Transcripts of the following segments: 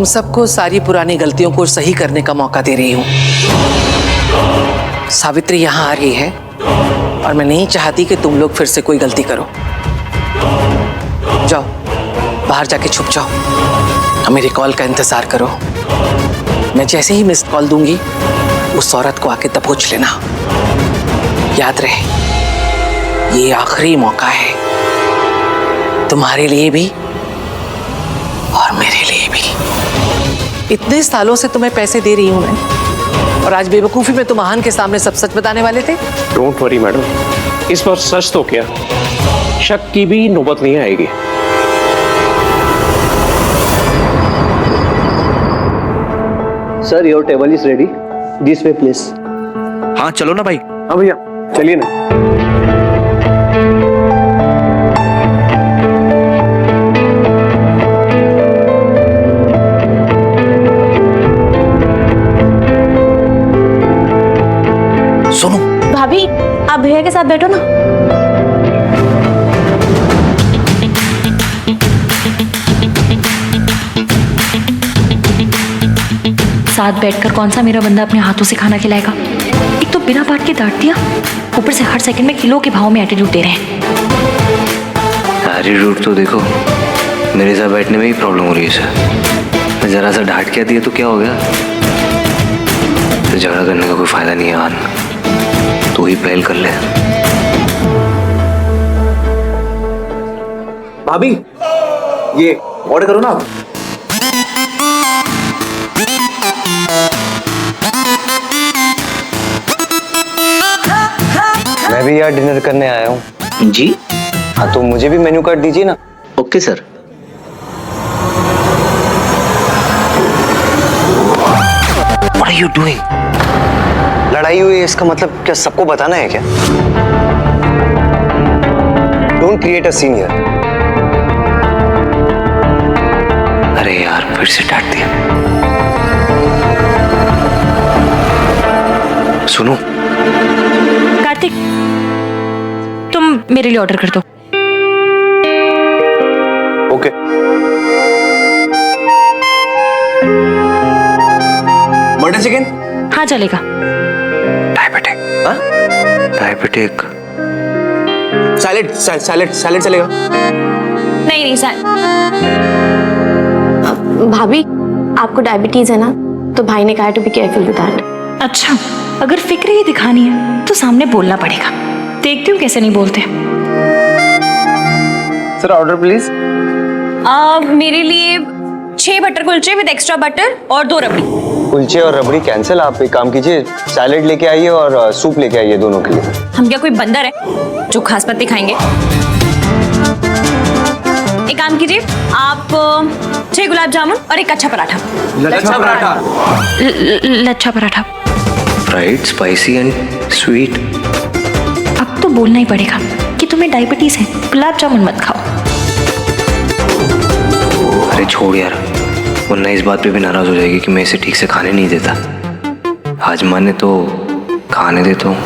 तुम सबको सारी पुरानी गलतियों को सही करने का मौका दे रही हूं। सावित्री यहां आ रही है और मैं नहीं चाहती कि तुम लोग फिर से कोई गलती करो। जाओ, बाहर जाके छुप जाओ और मेरी कॉल का इंतजार करो। मैं जैसे ही मिस्ड कॉल दूंगी उस औरत को आके दबोच लेना। याद रहे, ये आखिरी मौका है तुम्हारे लिए भी और मेरे लिए भी। इतने सालों से तुम्हें पैसे दे रही हूं मैं, और आज बेवकूफी में तुम आहान के सामने सब सच बताने वाले थे। डोंट वरी मैडम, इस बार सच तो क्या, शक की भी नौबत नहीं आएगी। Sir, your table is ready, this way please. हाँ चलो ना भाई। हाँ भैया चलिए ना। सुनो भाभी, आप भैया के साथ बैठो ना। साथ बैठकर कौन सा मेरा बंदा अपने हाथों से खाना खिलाएगा? एक तो बिना बात के डांट दिया, ऊपर से हर सेकंड में किलो के भाव में एटीट्यूड दे रहे हैं। एटीट्यूड तो देखो, मेरे साथ बैठने में ही प्रॉब्लम हो रही है सर। मैं जरा सा डांट क्या दिया तो क्या हो गया? तो झगड़ा करने का कोई फायदा नहीं है आन, तू ही पहल कर ले। भाभी, ये ऑर्डर करो ना आप। मैं भी यार डिनर करने आया हूँ। जी हाँ, तो मुझे भी मेन्यू कार्ड दीजिए ना। Okay sir. What are you doing? लड़ाई हुई है, इसका मतलब क्या सबको बताना है क्या? Don't create a scene here. अरे यार फिर से डांट दिया। सुनो कार्तिक, तुम मेरे लिए ऑर्डर कर दो। ओके। Butter chicken? हाँ चलेगा। डायबिटिक। हाँ? डायबिटिक। सैलेड सैलेड चलेगा? नहीं नहीं सर। भाभी, आपको डायबिटीज है ना, तो भाई ने कहा to be careful with that. अच्छा, अगर फिक्र ही दिखानी है तो सामने बोलना पड़ेगा। देखती हूँ कैसे नहीं बोलते। Sir order please. मेरे लिए 6 butter kulche with extra butter और 2 रबड़ी। कुलचे और रबड़ी कैंसिल। आप एक काम कीजिए, सैलेड लेके आइए और सूप लेके आइए दोनों के लिए। हम क्या कोई बंदर है जो खास पत्ते खाएंगे? एक काम कीजिए, आप 6 गुलाब जामुन और एक अच्छा paratha. Lachha paratha. Lachha paratha. Fried, spicy and sweet. अब तो बोलना ही पड़ेगा कि तुम्हें डायबिटीज है, गुलाब जामुन मत खाओ। अरे छोड़ यार, वरना इस बात पे भी नाराज हो जाएगी कि मैं इसे ठीक से खाने नहीं देता। आज माने तो खाने देता हूँ।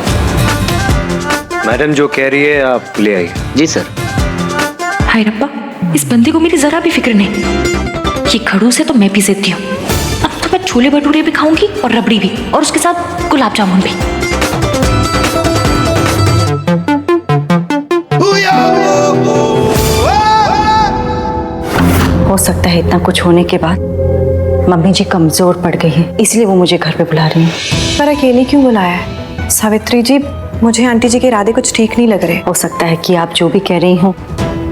मैडम जो कह रही है आप ले आइए। जी सर। हाय रब्बा, इस बंदे को मेरी जरा भी फिक्र नहीं। ये खड़ूस है तो मैं भी जिद्दी हूँ। अब तो मैं छोले भटूरे भी खाऊंगी और रबड़ी भी, और उसके साथ गुलाब जामुन भी। हो सकता है इतना कुछ होने के बाद मम्मी जी कमजोर पड़ गई हैं, इसलिए वो मुझे घर पे बुला रही हैं। पर अकेले क्यों बुलाया है? सावित्री जी, मुझे आंटी जी के इरादे कुछ ठीक नहीं लग रहे। हो सकता है कि आप जो भी कह रही हो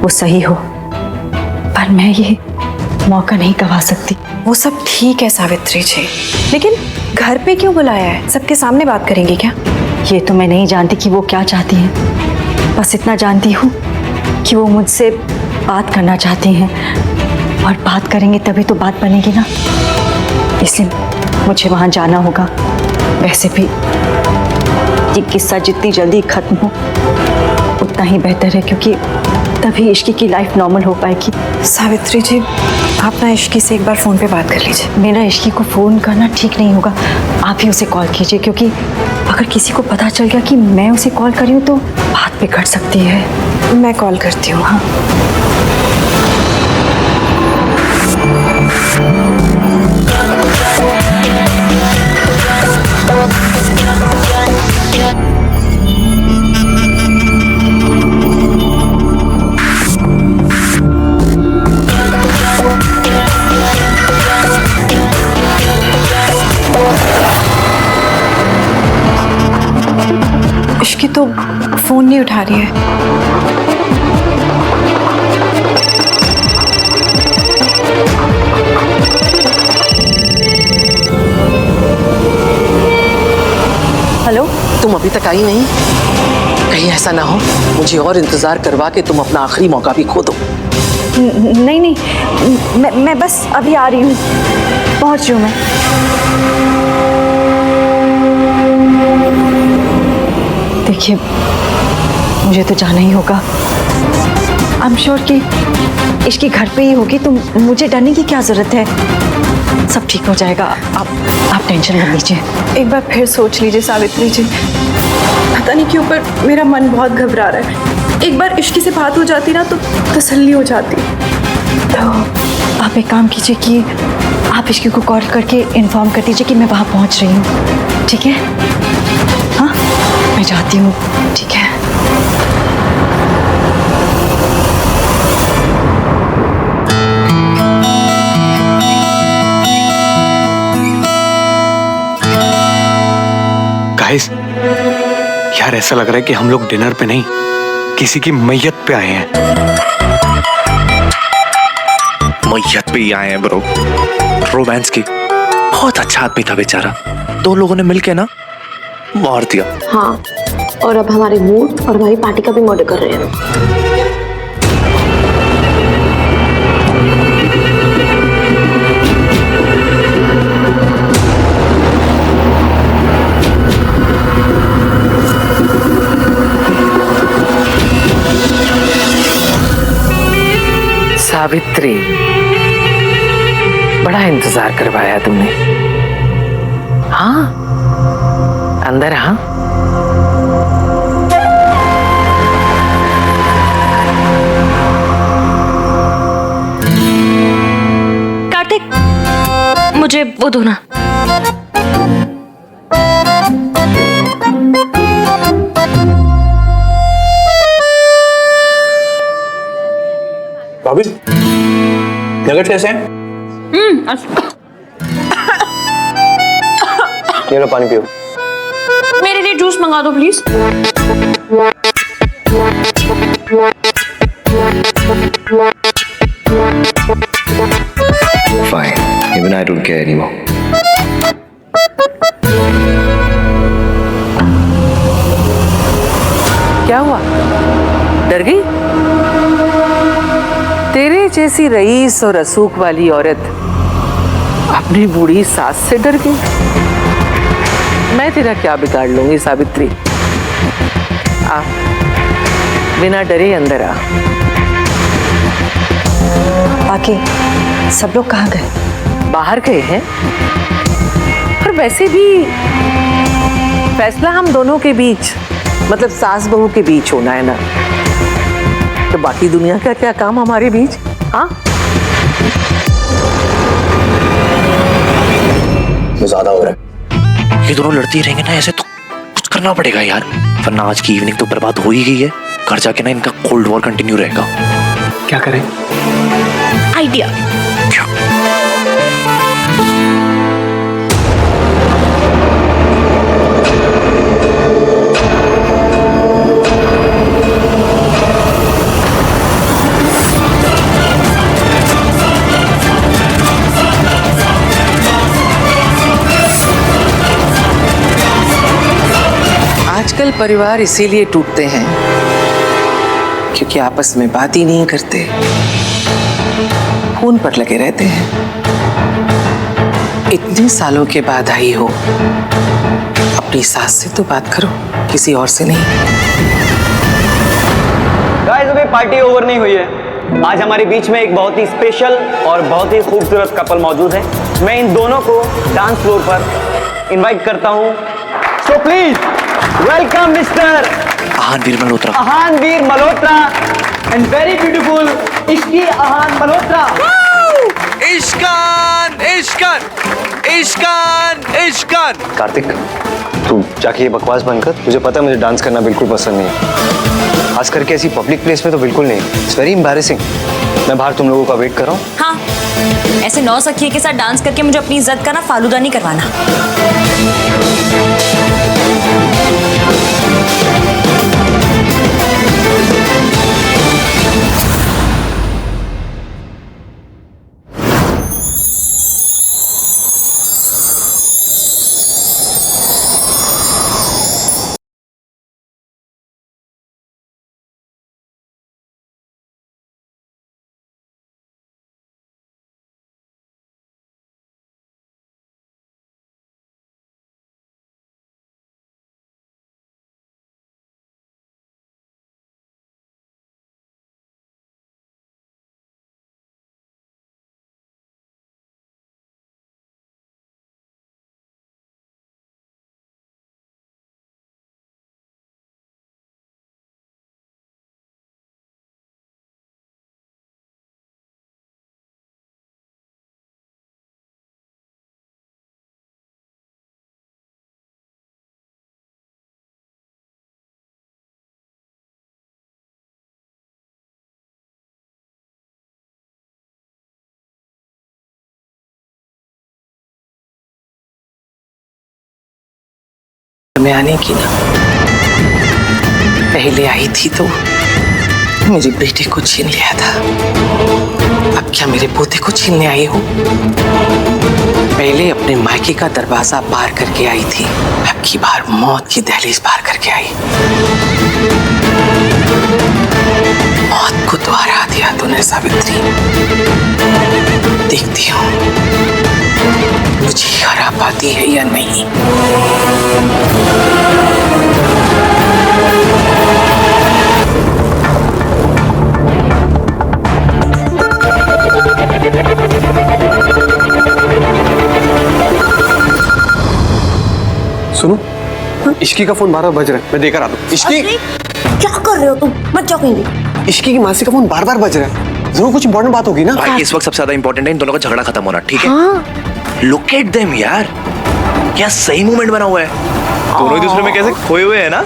वो सही हो, पर मैं ये मौका नहीं गवा सकती। वो सब ठीक है सावित्री जी, लेकिन घर पे क्यों बुलाया है? सबके सामने बात करेंगी क्या? ये तो मैं नहीं जानती कि वो क्या चाहती हैं, बस इतना जानती हूँ कि वो मुझसे बात करना चाहती हैं, और बात करेंगे तभी तो बात बनेगी ना, इसलिए मुझे वहाँ जाना होगा। वैसे भी ये किस्सा जितनी जल्दी खत्म हो उतना ही बेहतर है, क्योंकि तभी इश्की की लाइफ नॉर्मल हो पाएगी। सावित्री जी, आप ना इश्की से एक बार फ़ोन पे बात कर लीजिए। मेरा इश्की को फ़ोन करना ठीक नहीं होगा, आप ही उसे कॉल कीजिए, क्योंकि अगर किसी को पता चल गया कि मैं उसे कॉल कर रही हूँ तो बात बिगड़ सकती है। मैं कॉल करती हूँ। हाँ। इसकी तो फोन नहीं उठा रही है। हेलो। तुम अभी तक आई नहीं? कहीं ऐसा ना हो मुझे और इंतजार करवा के तुम अपना आखिरी मौका भी खो दो। नहीं नहीं, मैं बस अभी आ रही हूँ, पहुँच रही हूँ मैं। देखिए मुझे तो जाना ही होगा। आई एम श्योर कि इसकी घर पे ही होगी, तो मुझे डरने की क्या जरूरत है। सब ठीक हो जाएगा, आप टेंशन मत लीजिए। एक बार फिर सोच लीजिए सावित्री जी, पता नहीं क्यों पर मेरा मन बहुत घबरा रहा है। एक बार इश्की से बात हो जाती ना तो तसल्ली हो जाती। तो आप एक काम कीजिए कि आप इश्की को कॉल करके इन्फॉर्म कर दीजिए कि मैं वहाँ पहुँच रही हूँ, ठीक है? हाँ मैं जाती हूँ, ठीक है? गाइस, यार ऐसा लग रहा है कि हम लोग डिनर पे नहीं किसी की मैयत पे आए हैं। मैयत पे ही आए हैं ब्रो, रोमांस की। बहुत अच्छा आदमी था बेचारा, दो लोगों ने मिलके ना मार दिया। हाँ, और अब हमारे मूड और हमारी पार्टी का भी मर्डर कर रहे हैं। सावित्री, बड़ा इंतजार करवाया तुमने। हाँ अंदर। हाँ कार्तिक, मुझे वो दो ना। भाभी नगेट्स कैसे हैं? ये लो पानी पियो। मेरे लिए जूस मंगा दो please. Fine, even I don't care anymore. क्या हुआ? डर गई? तेरे जैसी रईस और रसूख वाली औरत अपनी बूढ़ी सास से डर गई? मैं तेरा क्या बिगाड़ लूंगी सावित्री। आ, बिना डरे अंदर आ। बाकी सब लोग कहाँ गए? बाहर गए हैं, और वैसे भी फैसला हम दोनों के बीच, मतलब सास बहू के बीच होना है ना, तो बाकी दुनिया का क्या काम हमारे बीच? हाँ ज्यादा हो रहा है। ये दोनों लड़ती रहेंगे ना ऐसे तो कुछ करना पड़ेगा यार, वरना आज की इवनिंग तो बर्बाद हो ही गई है। घर जाके ना इनका कोल्ड वॉर कंटिन्यू रहेगा। क्या करें? आइडिया। आजकल परिवार इसीलिए टूटते हैं क्योंकि आपस में बात ही नहीं करते, फोन पर लगे रहते हैं। इतने सालों के बाद आई हो, अपनी सास से तो बात करो, किसी और से नहीं। गाइस, अभी पार्टी ओवर नहीं हुई है। आज हमारे बीच में एक बहुत ही स्पेशल और बहुत ही खूबसूरत कपल मौजूद है। मैं इन दोनों को डांस फ्लोर पर इनवाइट करता हूं। So please welcome mister Aahanveer Malhotra. Aahanveer Malhotra and very beautiful इश्की आहान मल्होत्रा। इश्कान इश्कान इश्कान इश्कान। कार्तिक, तू जाके ये बकवास बंद कर। मुझे पता है मुझे डांस करना बिल्कुल पसंद नहीं है, खास करके ऐसी पब्लिक प्लेस में तो बिल्कुल नहीं। It's very embarrassing. मैं बाहर तुम लोगों का वेट कर रहा हूँ। हाँ, ऐसे नौसखिए के साथ डांस करके मुझे अपनी इज्जत का ना फालूदा नहीं करवाना। में आने की ना, पहले आई थी तो मेरे बेटे को छीन लिया था। अब क्या मेरे पोते को छीनने आई हो? पहले अपने मायके का दरवाजा पार करके आई थी, अब की बार मौत की दहलीज पार करके आई। मौत को द्वार आ दिया तूने सावित्री। देखती हूँ मुझे हरा पाती है या नहीं। सुनो, इश्की का फोन बार बार बज रहा है, मैं देकर आता हूँ। इश्की, क्या कर रहे हो तुम? मत जाओ कहीं। इश्की की मासी का फोन बार बार बज रहा है, जरूर कुछ इंपॉर्टेंट बात होगी ना। भाई इस वक्त सबसे ज्यादा इंपॉर्टेंट है इन दोनों का झगड़ा खत्म होना, ठीक है? हाँ। लुक एट देम यार, क्या सही मूवमेंट बना हुआ है। दोनों एक दूसरे में कैसे खोए हुए हैं ना।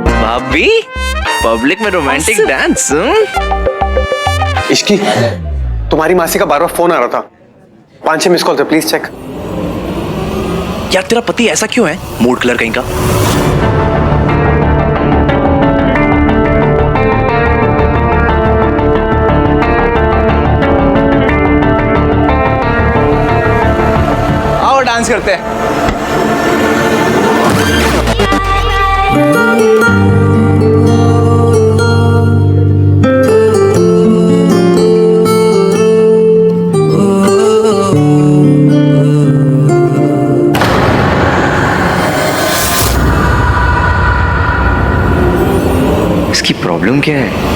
भाभी, पब्लिक में रोमांटिक डांस। इश्की, तुम्हारी मासी का बार बार फोन आ रहा था, 5-6 मिस कॉल थे, प्लीज चेक। यार तेरा पति ऐसा क्यों है, मूड कलर कहीं का? आओ डांस करते हैं। इसकी प्रॉब्लम क्या है?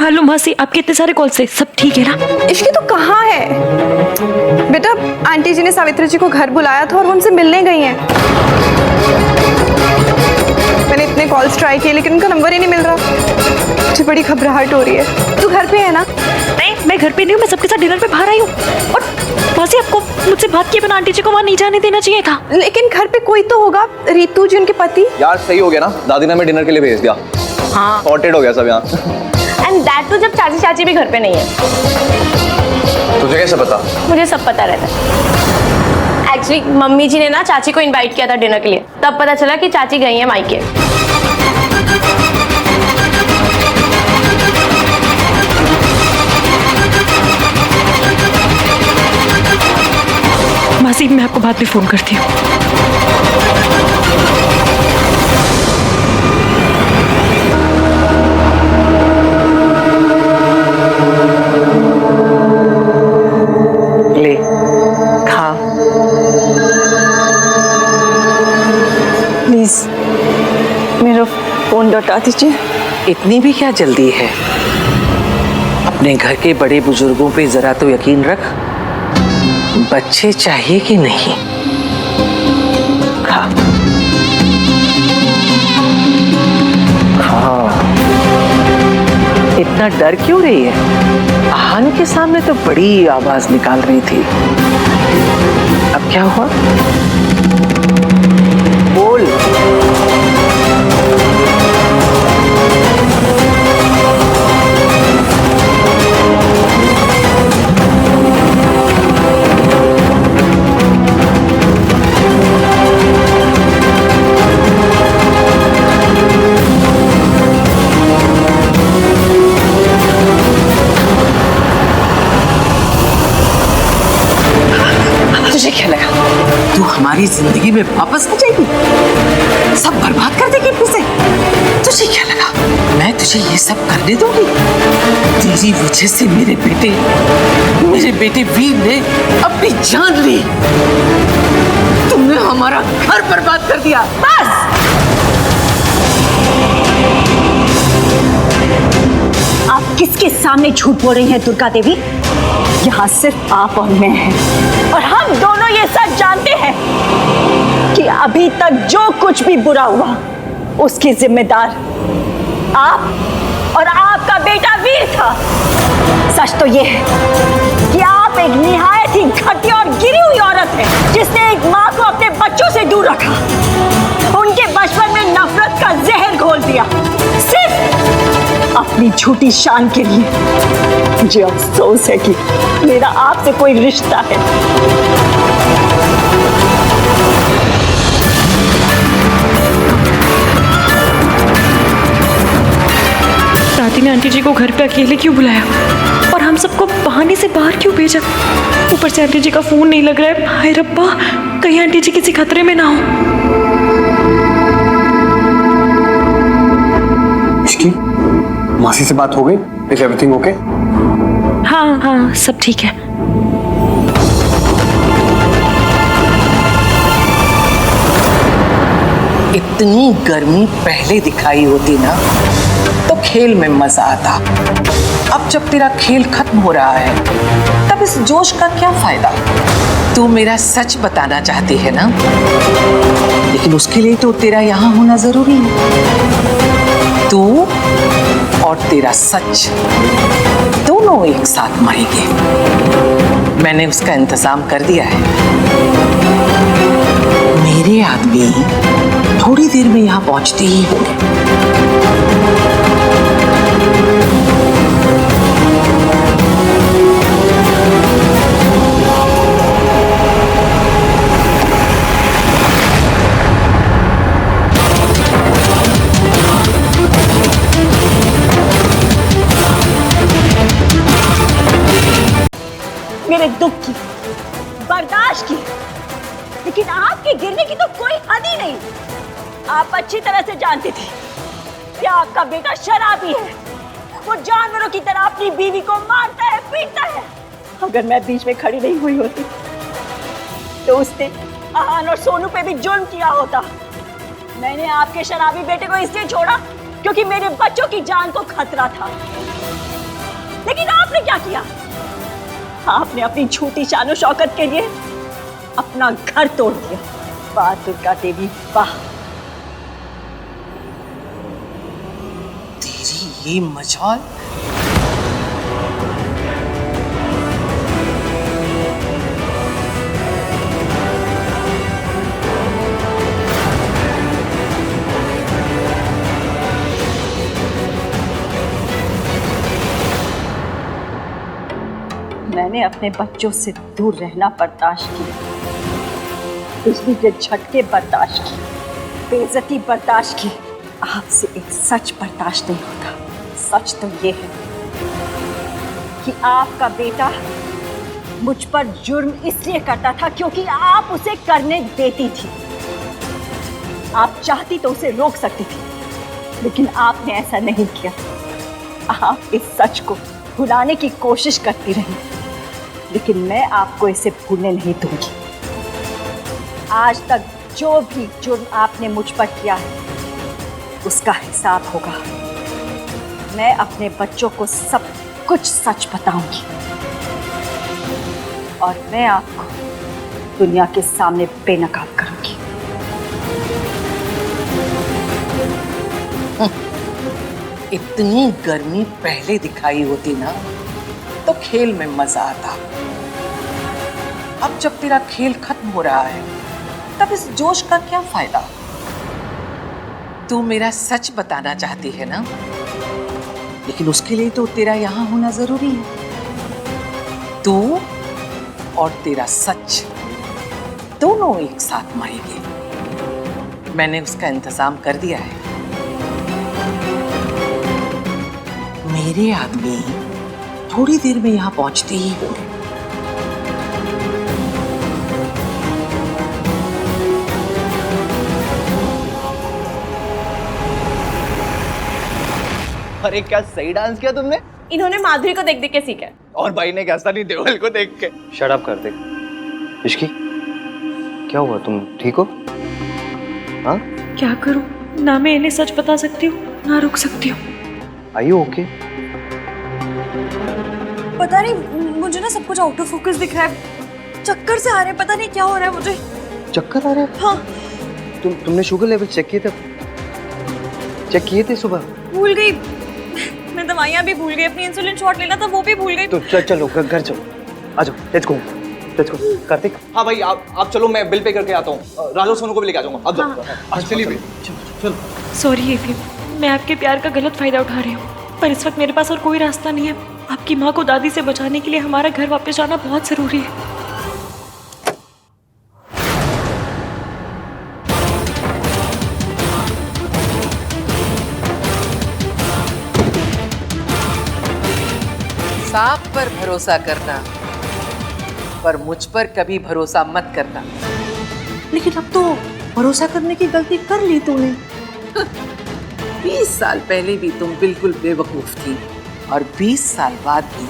हेलो मासी, आपके इतने सारे कॉल से सब ठीक है ना? इश्की तो कहाँ है बेटा? आंटी जी ने सावित्री जी को घर बुलाया था और वो उनसे मिलने गई हैं। मैंने इतने कॉल्स ट्राई किए लेकिन उनका नंबर ही नहीं मिल रहा। मुझे बड़ी घबराहट हो रही है। तू घर पे है ना? नहीं, मैं घर पे नहीं हूँ, मैं सबके साथ डिनर पे बाहर आई हूँ। और मासी, आपको मुझसे बात किए बिना आंटी जी को वहाँ नहीं जाने देना चाहिए था। लेकिन घर पे कोई तो होगा। रितु जी उनके पति। यार सही हो गया ना, दादी ने हमें डिनर के लिए भेज दिया। हाँ, सॉर्टेड हो गया सब यहाँ। एंड दैट तो जब चाची चाची भी घर पे नहीं है। तुझे कैसे पता? मुझे सब पता रहता है। एक्चुअली मम्मी जी ने ना चाची को इनवाइट किया था डिनर के लिए, तब पता चला कि चाची गई है मायके। मासी, मैं आपको बाद में फोन करती हूँ। ले खा। प्लीज मेरा फोन लौटा दीजिए। इतनी भी क्या जल्दी है? अपने घर के बड़े बुजुर्गों पे जरा तो यकीन रख। बच्चे चाहिए कि नहीं? खा खा। इतना डर क्यों रही है? आहान के सामने तो बड़ी आवाज निकाल रही थी। अब क्या हुआ? बोल। तुझे क्या लगा तू हमारी जिंदगी में वापस आ जाएगी, सब बर्बाद कर देगी फिर से? तुझे क्या लगा मैं तुझे ये सब करने दूंगी? तेरी वजह से मेरे बेटे वीर ने अपनी जान ली। तुमने हमारा घर बर्बाद कर दिया। बस आप किसके सामने झूठ बोल रही हैं दुर्गा देवी? यहाँ सिर्फ आप और मैं हैं, और हम दोनों ये सच जानते हैं कि अभी तक जो कुछ भी बुरा हुआ उसकी जिम्मेदार आप और आपका बेटा वीर था। सच तो ये है कि आप एक निहायत ही घटिया और गिरी हुई औरत है जिसने एक माँ को अपने बच्चों से दूर रखा, उनके बचपन में नफरत का जहर घोल दिया, सिर्फ अपनी झूठी शान के लिए। मुझे अफसोस है कि मेरा आपसे कोई रिश्ता है। दादी ने आंटी जी को घर पे अकेले क्यों बुलाया और हम सबको बहाने से बाहर क्यों भेजा? ऊपर से आंटी जी का फोन नहीं लग रहा है। हाय रब्बा, कहीं आंटी जी किसी खतरे में ना हो। इसकी मासी से बात हो गई? Is everything okay? हाँ हाँ, सब ठीक है। इतनी गर्मी पहले दिखाई होती ना तो खेल में मजा आता। अब जब तेरा खेल खत्म हो रहा है तब इस जोश का क्या फायदा? तू मेरा सच बताना चाहती है ना, लेकिन उसके लिए तो तेरा यहाँ होना जरूरी है। तू और तेरा सच दोनों एक साथ मरेंगे। मैंने उसका इंतजाम कर दिया है। मेरे आदमी थोड़ी देर में यहाँ पहुंचते ही होंगे। मेरे दुख की, बर्दाश्त की, लेकिन आपके गिरने की तो कोई हद ही नहीं। आप अच्छी तरह से जानती थी कि आपका बेटा शराबी है। वो जानवरों की तरह अपनी बीवी को मारता है, पीटता है। अगर मैं बीच में खड़ी नहीं हुई होती तो उसने आहान और सोनू पे भी जुल्म किया होता। मैंने आपके शराबी बेटे को इसलिए छोड़ा क्योंकि मेरे बच्चों की जान को खतरा था। लेकिन आपने क्या किया? आपने अपनी झूठी शान शौकत के लिए अपना घर तोड़ दिया। वाह दुर्गा देवी, वाह। तेरी ये मजाल। मैंने अपने बच्चों से दूर रहना बर्दाश्त किया, बिजली के झटके बर्दाश्त किए, बेइज्जती बर्दाश्त की। आपसे एक सच बर्दाश्त नहीं होता। सच तो ये है कि आपका बेटा मुझ पर जुर्म इसलिए करता था क्योंकि आप उसे करने देती थी। आप चाहती तो उसे रोक सकती थी, लेकिन आपने ऐसा नहीं किया। आप इस सच को भुलाने की कोशिश करती रही, लेकिन मैं आपको इसे भूलने नहीं दूंगी। आज तक जो भी जुर्म आपने मुझ पर किया है उसका हिसाब होगा। मैं अपने बच्चों को सब कुछ सच बताऊंगी और मैं आपको दुनिया के सामने बेनकाब करूंगी। इतनी गर्मी पहले दिखाई होती ना तो खेल में मजा आता। अब जब तेरा खेल खत्म हो रहा है तब इस जोश का क्या फायदा? तू मेरा सच बताना चाहती है ना, लेकिन उसके लिए तो तेरा यहाँ होना जरूरी है। तू और तेरा सच दोनों एक साथ मरेंगे। मैंने उसका इंतजाम कर दिया है। मेरे आदमी थोड़ी देर में यहाँ पहुंचते ही होंगे। अरे क्या सही डांस किया तुमने। इन्होंने माधुरी को देख देख के सीखा है। और भाई ने क्या सनी देओल को देख के। शट अप कर दे। इश्की क्या हुआ, तुम ठीक हो? हाँ, क्या करूं? ना मैं इन्हें सच बता सकती हूँ ना रुक सकती हूँ। Are you okay? पता नहीं, मुझे ना सब कुछ आउट ऑफ फोकस दिख रहा है, चक्कर से आ रहे हैं, पता नहीं क्या हो रहा है मुझे। चक्कर आ रहे हैं? हाँ। तुमने शुगर लेवल चेक किए थे? चेक किए थे सुबह? भूल गई, मैं दवाइयाँ भी भूल गई, अपनी इंसुलिन शॉट लेना था वो भी भूल गई। तो चलो घर चलो, आ जाओ, लेट्स गो। कार्तिक। हाँ भाई आप चलो, मैं बिल पे करके आता हूँ। राजू सोनू को भी लेके आ जाऊंगा। अब जाओ। आज चलिए भाई। चलो। सॉरी एफी, मैं आपके प्यार का गलत फायदा उठा रही हूँ, पर इस वक्त मेरे पास और कोई रास्ता नहीं है। आपकी माँ को दादी से बचाने के लिए हमारा घर वापस जाना बहुत जरूरी है। सांप पर भरोसा करना, पर मुझ पर कभी भरोसा मत करना। लेकिन अब तो भरोसा करने की गलती कर ली तूने। 20 साल पहले भी तुम बिल्कुल बेवकूफ थी और 20 साल बाद भी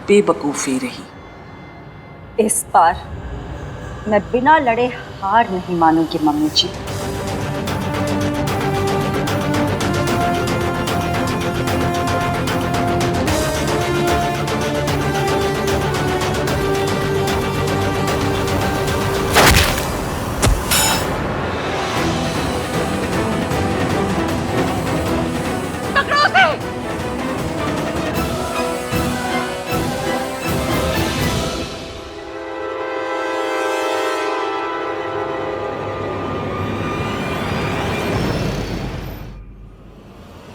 बेवकूफी रही। इस बार मैं बिना लड़े हार नहीं मानूंगी मम्मी जी।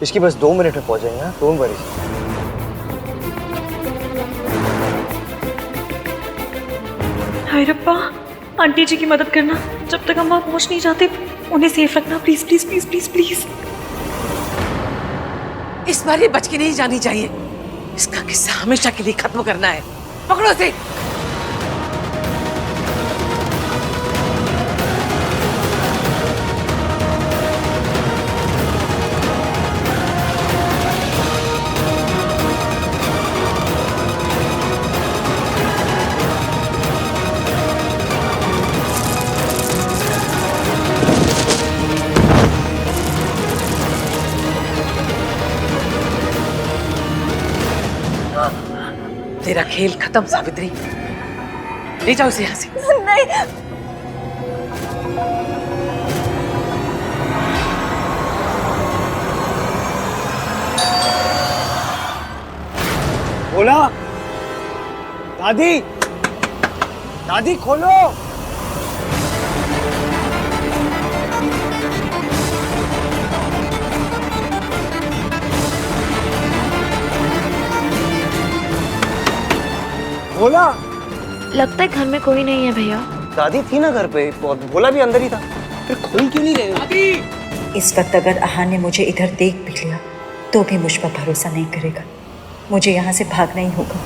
इसकी बस 2 मिनट में पहुंच जाएंगे। Don't worry. हाय रब्बा, आंटी जी की मदद करना, जब तक हम वहाँ पहुँच नहीं जाते उन्हें सेफ रखना, please please please please please. इस बार ये बच के नहीं जानी चाहिए। इसका किस्सा हमेशा के लिए खत्म करना है। पकड़ो इसे। तेरा खेल खत्म सावित्री, ले जाओ इसे यहाँ से। नहीं। बोला दादी, दादी खोलो। बोला। लगता है घर में कोई नहीं है भैया। दादी थी ना घर पे, भोला भी अंदर ही था, फिर खोल क्यों नहीं रहे? दादी। इस वक्त अगर आहा ने मुझे इधर देख भी लिया तो भी मुझ पर भरोसा नहीं करेगा। मुझे यहाँ से भागना ही होगा।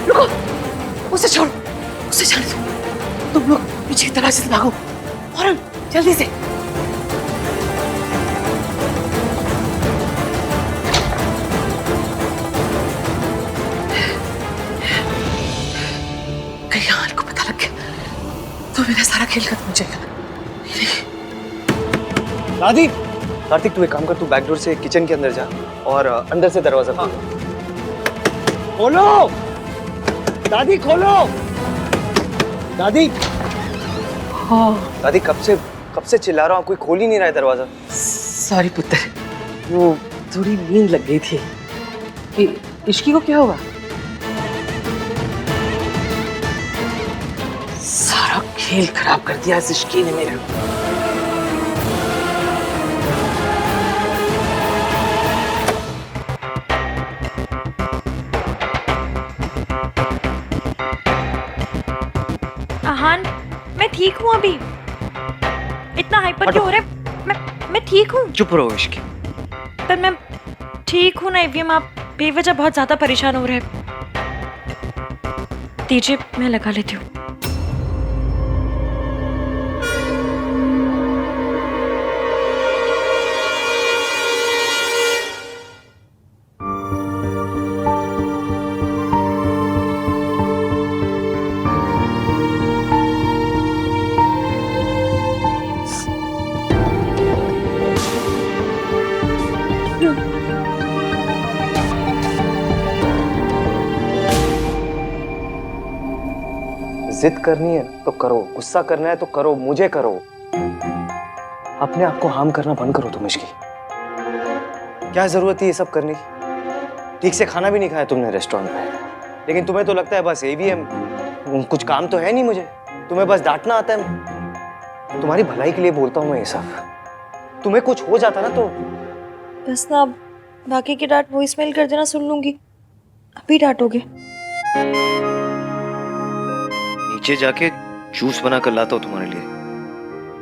रुको, उसे छोड़ो, उसे जाने दो। तुम लोग पीछे दरवाजे से भागो, फौरन, जल्दी से। कहीं हाल को पता लग गया तो मेरा सारा खेल खत्म हो जाएगा। दादी। कार्तिक तू एक काम कर, तू बैक डोर से किचन के अंदर जा और अंदर से दरवाजा खोल। खोलो दादी, खोलो दादी। हाँ दादी कब से चिल्ला रहा हूँ, कोई खोल ही नहीं रहा है दरवाजा। सॉरी पुत्र, वो थोड़ी नींद लग गई थी। इश्की को क्या हुआ? सारा खेल खराब कर दिया इस इश्की ने मेरा। आहान, मैं ठीक हूँ अभी। इतना हाइपर क्यों हो रहा है? मैं ठीक हूँ। चुप रहो इश्की। पर मैं ठीक हूँ ना एवीएम, आप बेवजह बहुत ज्यादा परेशान हो रहे हैं। दीजिए, मैं लगा लेती हूँ। जिद करनी है तो करो, गुस्सा करना है तो करो, मुझे करो। अपने आप को हार्म करना बंद करो तुम इश्की। क्या जरूरत है ये सब करने की? ठीक से खाना भी नहीं खाया तुमने रेस्टोरेंट में, लेकिन तुम्हें तो लगता है बस AVM, कुछ काम तो है नहीं मुझे, तुम्हें बस डांटना आता है। तुम्हारी भलाई के लिए बोलता हूँ मैं ये सब। तुम्हें कुछ हो जाता ना तो बस ना, बाकी की डांट वॉइसमेल कर देना, सुन लूंगी। अभी डांटोगे? नीचे जाके जूस बना कर लाता हूँ तुम्हारे लिए।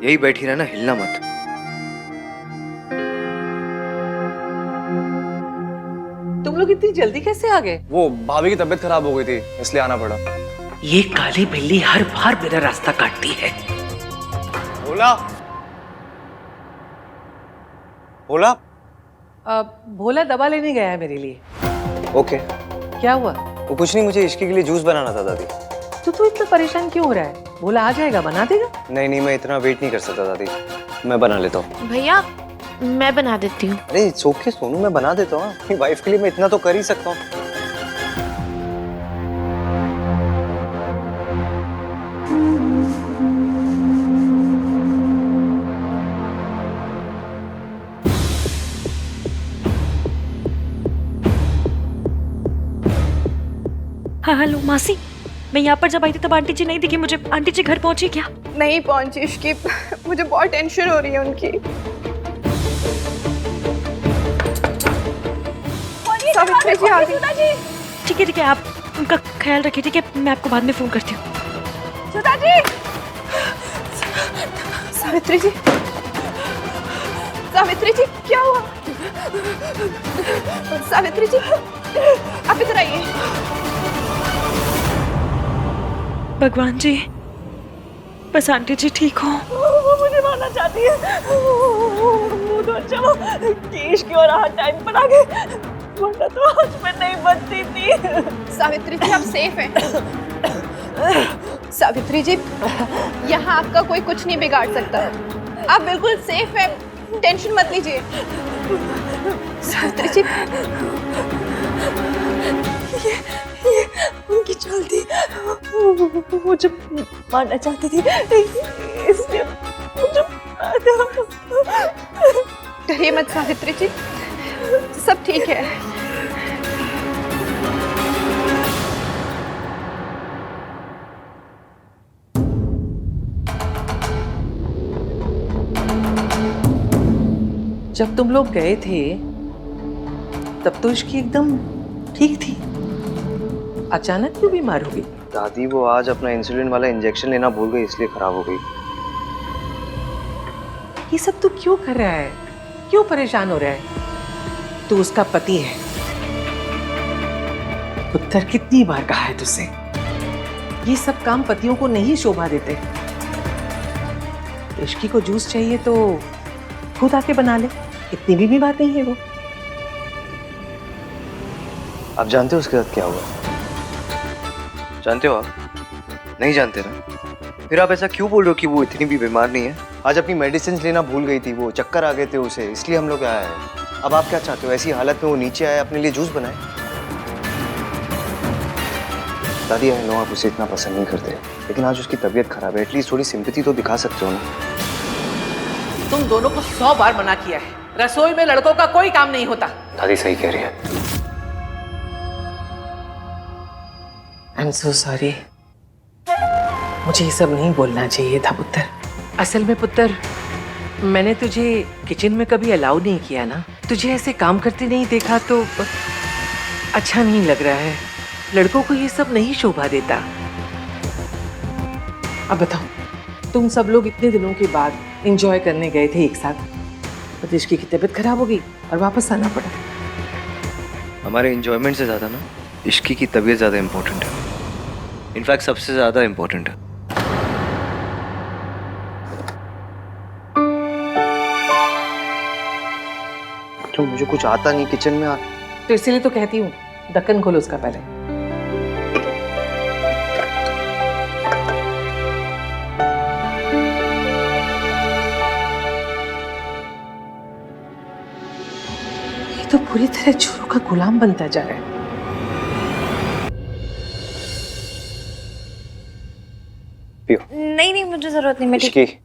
यही बैठी रहना, हिलना मत। तुम लोग इतनी जल्दी कैसे आ गए? वो भाभी की तबीयत खराब हो गई थी, इसलिए आना पड़ा। ये काली बिल्ली हर बार मेरा रास्ता काटती है। भोला, भोला। भोला दवा लेने गया है मेरे लिए। ओके। क्या हुआ? वो कुछ नहीं, मुझे इश्की के लिए जूस बनाना था दादी। तो तू इतना परेशान क्यों हो रहा है? भोला आ जाएगा, बना देगा। नहीं, मैं इतना वेट नहीं कर सकता दादी, मैं बना लेता हूँ। भैया मैं बना देती हूँ। अरे इट्स ओके सोनू, मैं बना देता हूँ। अपनी वाइफ के लिए मैं इतना तो कर ही सकता हूँ। हाँ हेलो मासी, मैं यहाँ पर जब आई थी तब आंटी जी नहीं दिखी मुझे। आंटी जी घर पहुंची क्या? नहीं पहुंची इश्की, मुझे बहुत टेंशन हो रही है उनकी। सावित्री जी आ गई। ठीक है, आप उनका ख्याल रखिए, ठीक है? मैं आपको बाद में फोन करती हूँ। सुधा जी, सावित्री जी, सावित्री जी क्या हुआ? सावित्री जी आप इधर आइए। भगवान जी, बस आंटी जी ठीक हो। वो मुझे मारना चाहती है। वो तो अच्छा वो केश की और हाथ टाइम पर आ गए, वरना तो आज मैं नहीं बचती थी। सावित्री जी आप सेफ हैं। सावित्री जी यहाँ आपका कोई कुछ नहीं बिगाड़ सकता, आप बिल्कुल सेफ हैं, टेंशन मत लीजिए। सावित्री जी ये उनकी चाल थी, वो जब मारना चाहती थी इसलिए मुझे डरिए मत सावित्री जी, सब ठीक है। जब तुम लोग गए थे तब तो इसकी एकदम ठीक थी, अचानक क्यों बीमार हो गई? दादी वो आज अपना इंसुलिन वाला इंजेक्शन लेना भूल गई, इसलिए खराब हो गई। ये सब तू क्यों कर रहा है? क्यों परेशान हो रहा है? तू उसका पति है। पुत्र कितनी बार कहा है तुझसे, ये सब काम पतियों को नहीं शोभा देते। इश्की को जूस चाहिए तो खुद आके बना ले, इतनी भी बात नहीं है वो। आप जानते हो उसके साथ क्या हुआ? जानते हो आप? नहीं जानते ना? फिर आप ऐसा क्यों बोल रहे हो कि वो इतनी भी बीमार नहीं है? आज अपनी मेडिसिन लेना भूल गई थी, वो चक्कर आ गए थे उसे, इसलिए हम लोग आए हैं। अब आप क्या चाहते हो? ऐसी हालत में वो नीचे आए, अपने लिए जूस बनाए? दादी आई नो आप उसे इतना पसंद नहीं करते, लेकिन आज उसकी तबीयत खराब है, एटलीस्ट थोड़ी सिंपैथी तो दिखा सकते हो ना। तुम दोनों को 100 बार मना किया है, रसोई में लड़कों का कोई काम नहीं होता। दादी सही कह रही है। I'm so sorry। मुझे ये सब नहीं बोलना चाहिए था पुत्र। असल में पुत्र, मैंने तुझे किचन में कभी अलाउ नहीं किया ना, तुझे ऐसे काम करते नहीं देखा तो अच्छा नहीं लग रहा है। लड़कों को ये सब नहीं शोभा देता। अब बताओ, तुम सब लोग इतने दिनों के बाद एंजॉय करने गए थे एक साथ, पर इश्की की तबीयत खराब हो गई और वापस आना पड़ा। हमारे एंजॉयमेंट से ज्यादा ना इश्की की तबीयत ज्यादा इंपॉर्टेंट है। इनफैक्ट सबसे ज्यादा इंपॉर्टेंट है। तो मुझे कुछ आता नहीं किचन में तो इसीलिए तो कहती हूँ ढक्कन खोलो उसका पहले। ये तो पूरी तरह चोरों का गुलाम बनता जा रहा है। नहीं नहीं मुझे जरूरत नहीं, मैं ठीक। इसकी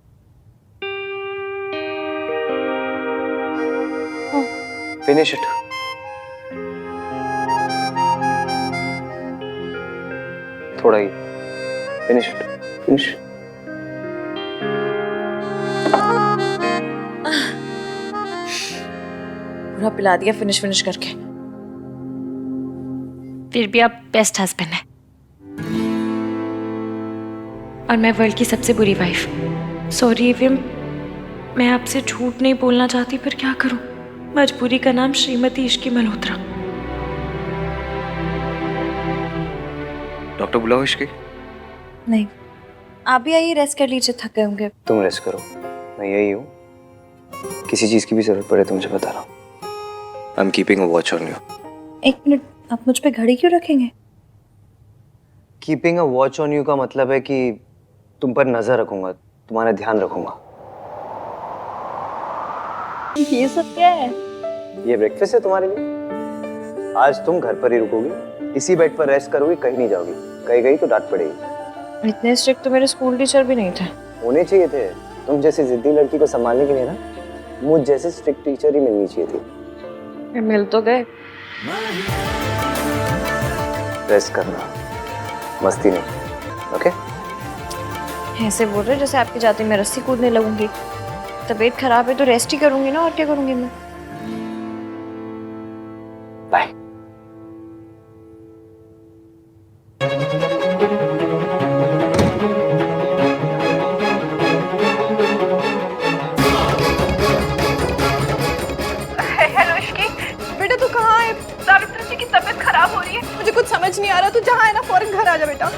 फिनिश इट। थोड़ा ही फिनिश इट, फिनिश। पूरा पिला दिया फिनिश फिनिश करके। फिर भी आप बेस्ट हस्बैंड हैं और मैं वर्ल्ड की सबसे बुरी वाइफ। सॉरी एवियम, मैं आपसे झूठ नहीं बोलना चाहती पर क्या करूं, मजबूरी का नाम श्रीमती इश्की मल्होत्रा। डॉक्टर बुलाओ इसकी। नहीं, आप भी आइए, रेस्ट कर लीजिए, थक गए होंगे। तुम रेस्ट करो, मैं यही हूँ। किसी चीज की भी जरूरत पड़े तो मुझे बताना। I am keeping a watch on you. एक मिनट, आप मुझ पे घड़ी क्यों रखेंगे? Keeping a watch on you का मतलब है कि तुम पर नजर रखूंगा, तुम्हारा ध्यान रखूंगा। ये सब क्या है? ये ब्रेकफास्ट है तुम्हारे लिए। आज तुम घर पर ही रुकोगी, इसी बेड पर रेस्ट करोगी, कहीं नहीं जाओगी। कहीं गई तो डांट पड़ेगी। इतने स्ट्रिक्ट तो मेरे स्कूल टीचर भी नहीं थे। होने चाहिए थे। तुम जैसी जिद्दी लड़की को संभालने के लिए ना मुझ जैसे स्ट्रिक्ट टीचर ही मिलनी चाहिए थी। मिल तो गए। रेस्ट करना, मस्ती नहीं। ओके? ऐसे बोल रहे जैसे आपके जाते मैं रस्सी कूदने लगूंगी। तबीयत खराब है तो रेस्ट ही करूंगी ना, और क्या करूंगी मैं? बाय। हेलो इश्की, बेटा तू कहाँ है? सावित्री जी की तबीयत खराब हो रही है, मुझे कुछ समझ नहीं आ रहा। तू जहाँ है ना फौरन घर आ जा बेटा।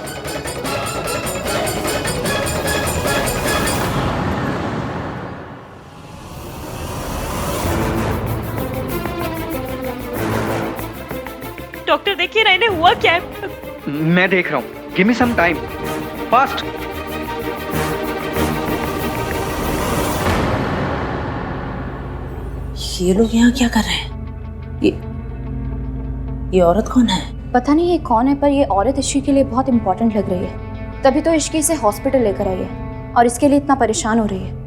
डॉक्टर देखिए ना, इन्हें हुआ क्या है? मैं देख रहा हूँ। Give me some time, fast. ये लोग यहाँ क्या कर रहे हैं? ये औरत कौन है? पता नहीं ये कौन है, पर ये औरत इश्की के लिए बहुत इंपॉर्टेंट लग रही है। तभी तो इश्की इसे हॉस्पिटल लेकर आई है और इसके लिए इतना परेशान हो रही है।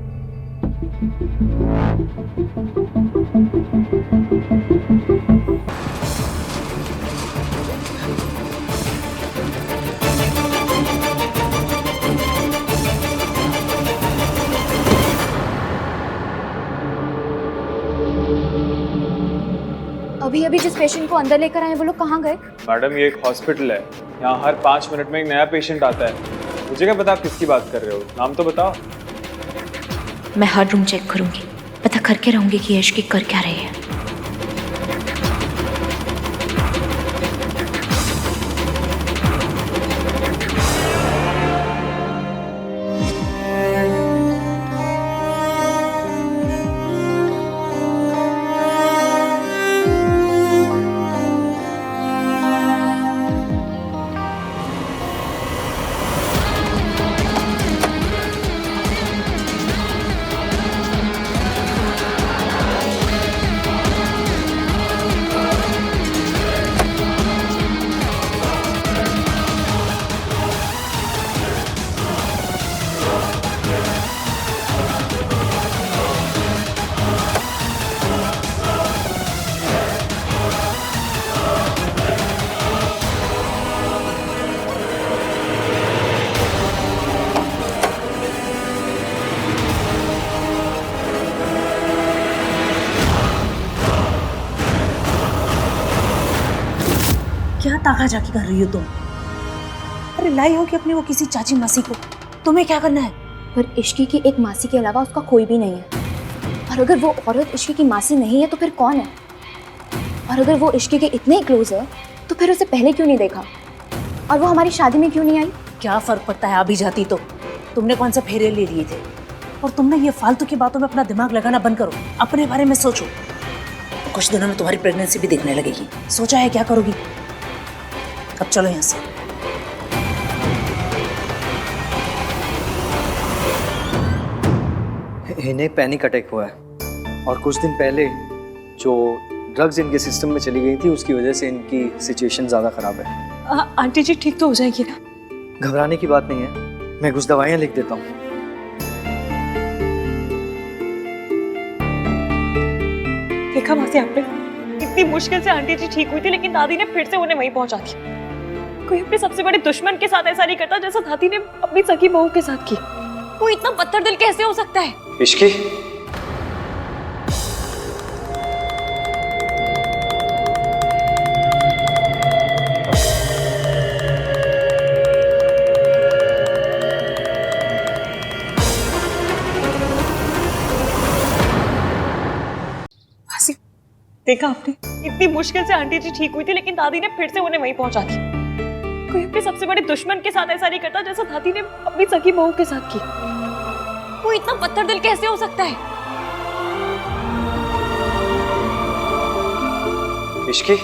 अभी अभी जिस पेशेंट को अंदर लेकर आए वो लोग कहाँ गए? मैडम ये एक हॉस्पिटल है, यहाँ हर 5 मिनट में एक नया पेशेंट आता है। मुझे क्या पता आप किसकी बात कर रहे हो, नाम तो बताओ। मैं हर रूम चेक करूंगी, पता करके रहूंगी कि इश्की कर क्या रही है। क्या ताका झाकी कर रही हो तुम? अरे लाई हो कि अपने वो किसी चाची मासी को, तुम्हें क्या करना है? पर इश्की की एक मासी के अलावा उसका कोई भी नहीं है। और अगर वो औरत इश्की की मासी नहीं है तो फिर कौन है? और अगर वो इश्की के इतने क्लोज है तो फिर उसे पहले क्यों नहीं देखा? और वो हमारी शादी में क्यों नहीं आई? क्या फर्क पड़ता है, अभी जाती तो। तुमने कौन से फेरे ले लिए थे? और तुमने ये फालतू की बातों में अपना दिमाग लगाना बंद करो, अपने बारे में सोचो। कुछ दिनों में तुम्हारी प्रेगनेंसी भी दिखने लगेगी। सोचा है क्या करोगी? अब चलो यहाँ से। इन्हें पैनिक अटैक हुआ है और कुछ दिन पहले जो ड्रग्स इनके सिस्टम में चली गई थी उसकी वजह से इनकी सिचुएशन ज़्यादा ख़राब है। आंटी जी ठीक तो हो जाएगी ना? घबराने की बात नहीं है, मैं कुछ दवाइयाँ लिख देता हूँ। देखा मासी आपने, इतनी मुश्किल से आंटी जी ठीक हुई थी लेकिन दादी ने फिर से उन्हें वहीं पहुंचा दिया। कोई अपने सबसे बड़े दुश्मन के साथ ऐसा नहीं करता जैसा दादी ने अपनी सगी बहू के साथ की। वो इतना पत्थर दिल कैसे हो सकता है? इश्की, देखा आपने, इतनी मुश्किल से आंटी जी ठीक हुई थी लेकिन दादी ने फिर से उन्हें वहीं पहुंचा दिया। कोई अपने सबसे बड़े दुश्मन के साथ ऐसा नहीं करता जैसा दादी ने अपनी सगी बहू के साथ की। वो इतना पत्थर दिल कैसे हो सकता है? इश्की,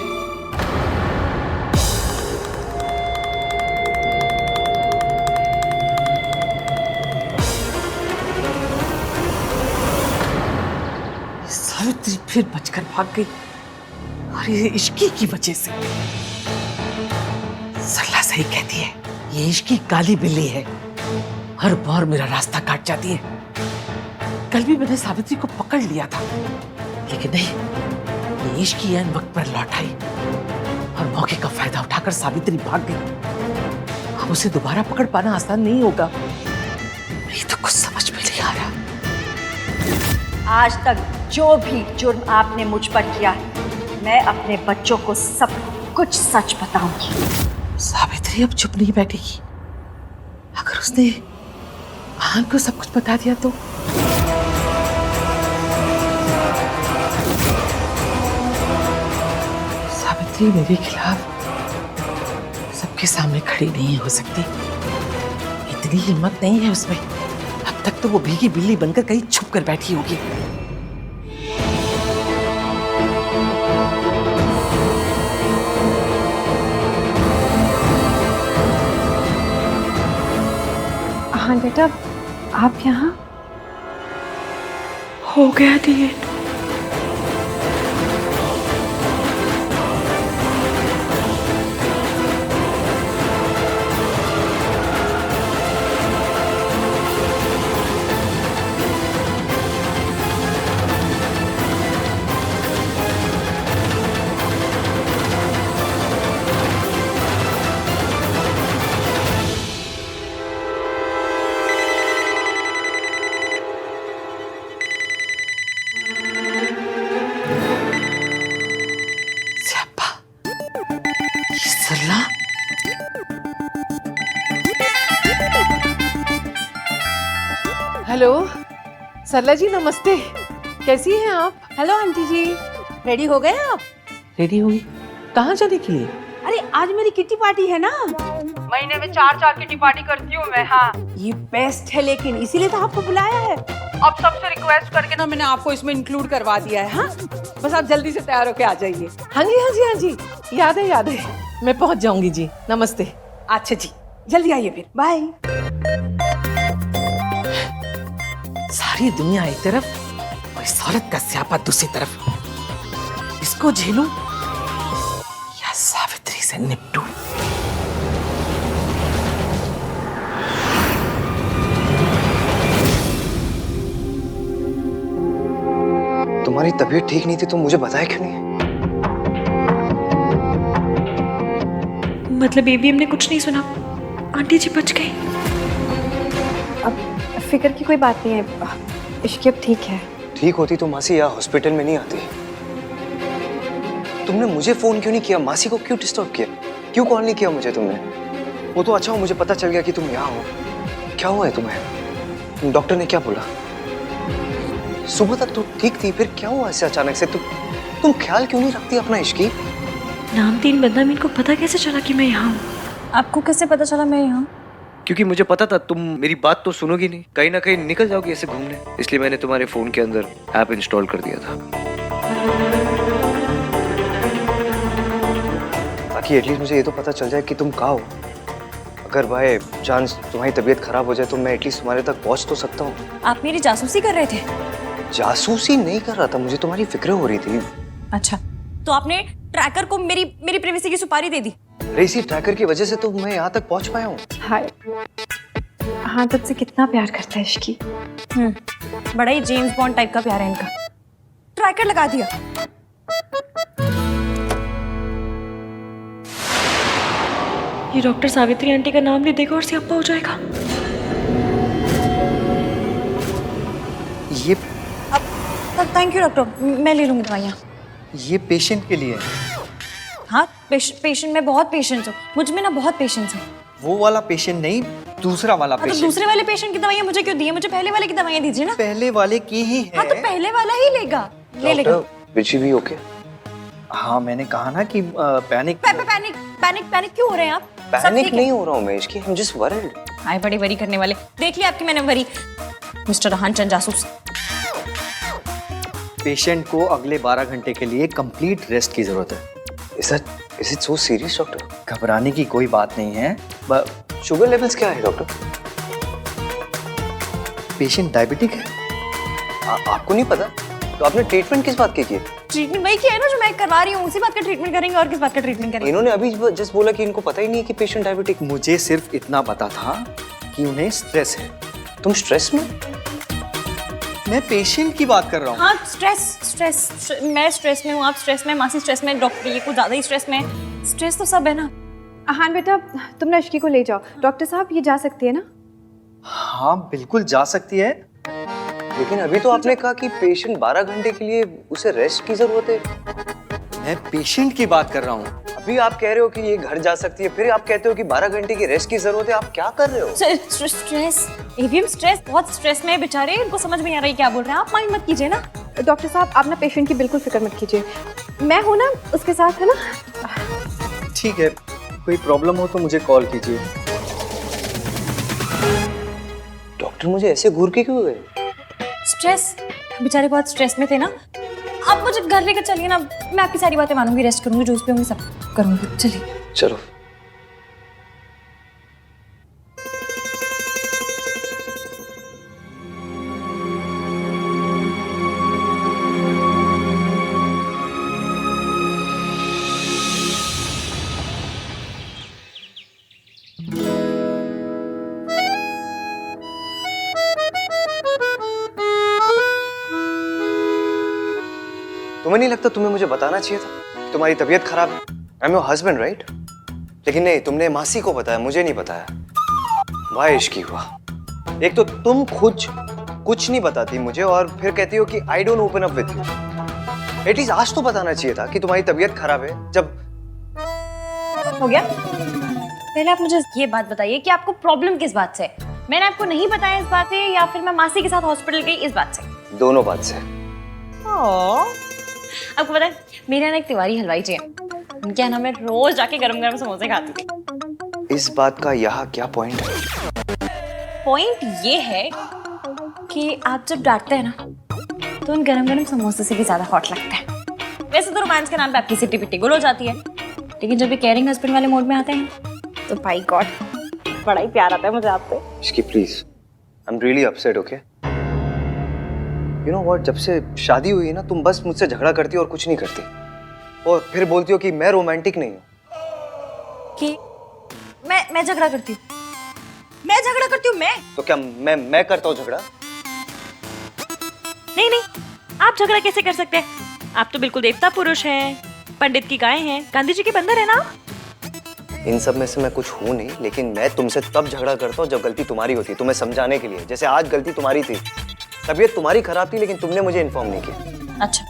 सावित्री फिर बचकर भाग गई और ये इश्की की वजह से। सरला सही कहती है, ये इश्की काली बिल्ली है, हर बार मेरा रास्ता काट जाती है। कल भी मैंने सावित्री को पकड़ लिया था लेकिन नहीं, ये इश्की ऐन वक्त पर लौट आई और मौके का फायदा उठाकर सावित्री भाग गई। अब उसे दोबारा पकड़ पाना आसान नहीं होगा। नहीं तो कुछ समझ में नहीं आ रहा। आज तक जो भी जुर्म आपने मुझ पर किया है, मैं अपने बच्चों को सब कुछ सच बताऊंगी। सावित्री अब चुप नहीं बैठेगी। अगर उसने महान को सब कुछ बता दिया तो सावित्री मेरे खिलाफ सबके सामने खड़ी नहीं हो सकती। इतनी हिम्मत नहीं है उसमें। अब तक तो वो भीगी बिल्ली बनकर कहीं छुप कर बैठी होगी। हाँ बेटा, आप यहाँ? हो गया दिए। सरला, हेलो सरला जी, नमस्ते। कैसी हैं आप? हेलो आंटी जी, रेडी हो गए आप? रेडी होगी? कहाँ जाने के लिए? अरे आज मेरी किट्टी पार्टी है ना। महीने में 4 किट्टी पार्टी करती हूँ मैं। हाँ, ये बेस्ट है, लेकिन इसीलिए तो आपको बुलाया है। अब सबसे रिक्वेस्ट करके ना मैंने आपको इसमें इंक्लूड करवा दिया है। हाँ, बस आप जल्दी से तैयार होके आ जाइए। हाँ जी, हाँ जी, हाँ जी, याद है, याद है। मैं पहुंच जाऊंगी जी। नमस्ते। अच्छा जी, जल्दी आइए फिर। बाय। सारी दुनिया एक तरफ और इस औरत का स्यापा दूसरी तरफ। इसको झेलूं या सावित्री से निपटूं? तुम्हारी तबीयत ठीक नहीं थी तो मुझे बताया क्यों नहीं? मतलब बेबी, हमने कुछ नहीं सुना। आंटी जी बच गई। अब फिक्र की कोई बात नहीं है, इश्की अब ठीक है। ठीक होती तो मासी यहाँ हॉस्पिटल में नहीं आती। तुमने मुझे फोन क्यों नहीं किया? मासी को क्यों डिस्टर्ब किया? क्यों कॉल नहीं किया मुझे तुमने? वो तो अच्छा हो मुझे पता चल गया कि तुम यहाँ हो। क्या हुआ है तुम्हें? डॉक्टर ने क्या बोला? सुबह तक तो ठीक थी, फिर क्या हुआ ऐसे अचानक से? तुम ख्याल क्यों नहीं रखती अपना इश्की? नाम तीन बदनामी को पता कैसे चला कि मैं यहाँ हूँ? आपको कैसे पता चला मैं यहाँ? क्योंकि मुझे पता था तुम मेरी बात तो सुनोगी नहीं, कहीं ना कहीं निकल जाओगी ऐसे घूमने, इसलिए मैंने तुम्हारे फोन के अंदर ऐप इंस्टॉल कर दिया था। ताकि एटलीस्ट मुझे ये तो पता चल जाए कि तुम कहाँ हो। अगर बाय चांस तुम्हारी तबीयत खराब हो जाए तो मैं एटलीस्ट तुम्हारे तक पहुंच तो सकता हूँ। आप मेरी जासूसी कर रहे थे? जासूसी नहीं कर रहा था, मुझे तुम्हारी फिक्र हो रही थी। अच्छा, तो आपने ट्रैकर को मेरी प्राइवेसी की सुपारी दे दी? अरे इसी ट्रैकर की वजह से तो मैं यहाँ तक पहुंच पाया हूँ। हाय, हाँ तुझसे कितना प्यार करता है इश्की। बड़ा ही जेम्स बॉन्ड टाइप का प्यार है इनका। ट्रैकर लगा दिया। ये डॉक्टर सावित्री आंटी का नाम नहीं देगा और सियापा हो जाएगा। ये थैंक यू डॉक्टर, मैं ले लूंगी दवाइयाँ। ये पेशेंट के लिए है। हाँ, पेशेंट में बहुत पेशेंस हो, मुझ में ना बहुत पेशेंस है। वो वाला पेशेंट नहीं, दूसरा वाला तो पेशेंट। दूसरे वाले पेशेंट की दवाइयाँ मुझे क्यों दी है? मुझे पहले वाले की दवाइयाँ दीजिए ना। पहले वाले की ही है। हाँ तो पहले वाला ही लेगा, ले लेगा। विची भी ओके? हाँ मैंने कहा ना कि पैनिक पैनिक क्यों हो रहे हैं आप? पैनिक नहीं हो रहा हूँ मैं इसकी, I'm just worried। हाय, बड़ी वरी करने वाले। देख लिया आपकी मैंने वरी, मिस्टर रहान चंद जासूस। पेशेंट को अगले 12 घंटे के लिए कंप्लीट रेस्ट की जरूरत है। Is it so serious, doctor? घबराने की कोई बात नहीं है। शुगर लेवल्स क्या है डॉक्टर? पेशेंट डायबिटिक है। आपको नहीं पता? तो आपने ट्रीटमेंट किस बात की है? ट्रीटमेंट वही किया है ना जो मैं करवा रही हूँ, उसी बात का ट्रीटमेंट करेंगे। और किस बात का ट्रीटमेंट करेंगे? इन्होंने अभी जस्ट बोला कि इनको पता ही नहीं है कि पेशेंट डायबिटिक। मुझे सिर्फ इतना पता था कि उन्हें स्ट्रेस है। तुम स्ट्रेस में? मैं पेशेंट की बात कर रहा हूँ। हाँ, स्ट्रेस मैं स्ट्रेस में हूँ, आप स्ट्रेस में, मासी स्ट्रेस में, डॉक्टर ये कुछ ज्यादा ही स्ट्रेस में। स्ट्रेस तो सब है ना। हाँ बेटा, तुम ना इश्की को ले जाओ। डॉक्टर साहब ये जा सकती है ना? हाँ बिल्कुल जा सकती है, लेकिन अभी तो आपने कहा कि पेशेंट 12 घंटे के लिए उसे रेस्ट की जरूरत है। मैं पेशेंट की बात कर रहा हूँ। अभी आप कह रहे हो कि ये घर जा सकती है, फिर आप कहते हो कि 12 घंटे की रेस्ट की जरूरत है। आप क्या कर रहे हो? स्ट्रेस, एवीएम स्ट्रेस, बहुत स्ट्रेस में है बेचारे, इनको समझ में नहीं आ रही क्या बोल रहे हैं। आप माइंड मत कीजिए ना। डॉक्टर साहब आप ना पेशेंट की बिल्कुल फिक्र मत कीजिए, मैं हूँ ना उसके साथ, है ना? ठीक है, कोई प्रॉब्लम हो तो मुझे कॉल कीजिए। डॉक्टर मुझे ऐसे घूर के क्यों गए? स्ट्रेस, बेचारे बहुत स्ट्रेस में थे ना। आप मुझे घर लेकर चलिए ना, मैं आपकी सारी बातें मानूंगी, रेस्ट करूंगी, जूस पीऊंगी, सब करूंगी। चलिए चलो। तुम्हें नहीं लगता तुम्हें मुझे बताना चाहिए था कि तुम्हारी तबीयत खराब है? I am your husband right? लेकिन नहीं, तुमने मासी को बताया, मुझे नहीं बताया। वाह इश्की हुआ। एक तो तुम खुद कुछ नहीं बताती मुझे और फिर कहती हो कि I don't open up with you. At least आज तो बताना चाहिए था कि तुम्हारी तबीयत खराब है। जब हो गया, पहले आप मुझे ये बात बताइए कि आपको प्रॉब्लम किस बात से? मैंने आपको नहीं बताया इस बात से, या फिर मैं मासी के साथ हॉस्पिटल गई इस बात से? दोनों बात से। आपको पता है मेरे यहाँ एक तिवारी हलवाई जी हैं, उनके यहाँ मैं रोज जाके गरम गरम समोसे खाती थी। इस बात का यहाँ क्या पॉइंट है? पॉइंट ये है कि आप जब डांटते हैं ना तो उन गरम गरम समोसे से भी ज्यादा हॉट लगता है। वैसे तो रोमांस के नाम पे आपकी सिटी पिट्टी गुल हो जाती है, लेकिन जब ये केयरिंग हस्बैंड वाले मोड में आते हैं तो बाय गॉड बड़ा ही प्यार आता है मुझे आपसे। इसकी please, I am really upset. Okay, you know what, जब से शादी हुई है ना तुम बस मुझसे झगड़ा करती हो और कुछ नहीं करती, और फिर बोलती हो कि मैं रोमांटिक नहीं हूँ। कि मैं झगड़ा करती हूँ? मैं झगड़ा करती हूँ? मैं तो क्या मैं करता हूँ झगड़ा? नहीं, आप झगड़ा कैसे कर सकते हैं? आप तो बिल्कुल देवता पुरुष हैं, पंडित की गाय हैं, गांधी जी के बंदर है ना। इन सब में से मैं कुछ हूँ नहीं, लेकिन मैं तुमसे तब झगड़ा करता हूँ जब गलती तुम्हारी होती है, तुम्हें समझाने के लिए। जैसे आज गलती तुम्हारी थी, तबीयत तुम्हारी खराब थी, लेकिन तुमने मुझे इन्फॉर्म नहीं किया। अच्छा,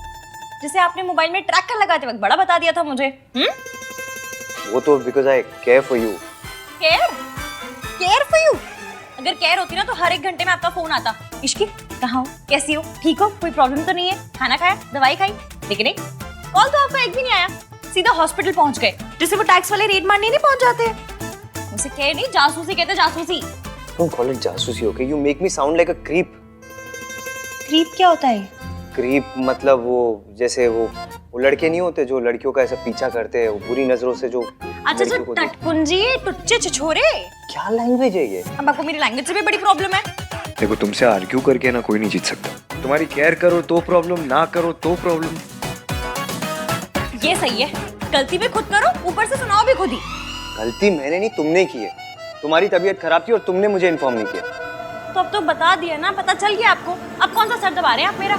जैसे आपने मोबाइल में ट्रैकर लगाते वक्त बड़ा बता दिया था मुझे। वो तो because I care for you. Care for you? अगर केयर होती ना तो हर 1 घंटे में आपका फोन आता, इश्की कहाँ हो, कैसी हो, ठीक हो, कोई प्रॉब्लम तो नहीं है, खाना खाया, दवाई खाई। लेकिन नहीं, कॉल तो आपका एक भी नहीं आया, सीधा हॉस्पिटल पहुंच गए, जिससे वो टैक्स वाले रेड मारने नहीं पहुंच जाते। उसे कह नहीं, जासूसी कहते, जासूसी। Don't call it जासूसी, okay? You make me sound like a creep. Creep क्या होता है? क्रीप मतलब वो जैसे वो लड़के नहीं होते जो लड़कियों का ऐसा पीछा करते हैं, वो बुरी नजरों से जो अच्छा अच्छा, टटपुंजी, टुच्चे छिछोरे। क्या लैंग्वेज है ये? अब आपको मेरी लैंग्वेज से भी बड़ी प्रॉब्लम है। देखो, तुमसे आर्ग्यू करके ना कोई नहीं जीत सकता। तुम्हारी केयर करो तो प्रॉब्लम, ना करो तो प्रॉब्लम। ये सही है, गलती भी खुद करो, ऊपर से सुनाओ भी खुद ही। गलती मैंने नहीं, तुमने की है। तुम्हारी तबीयत खराब थी और तुमने मुझे इन्फॉर्म नहीं किया। तो अब तो बता दिया ना, पता चल गया आपको। अब कौन सा सर दबा रहे हैं आप मेरा?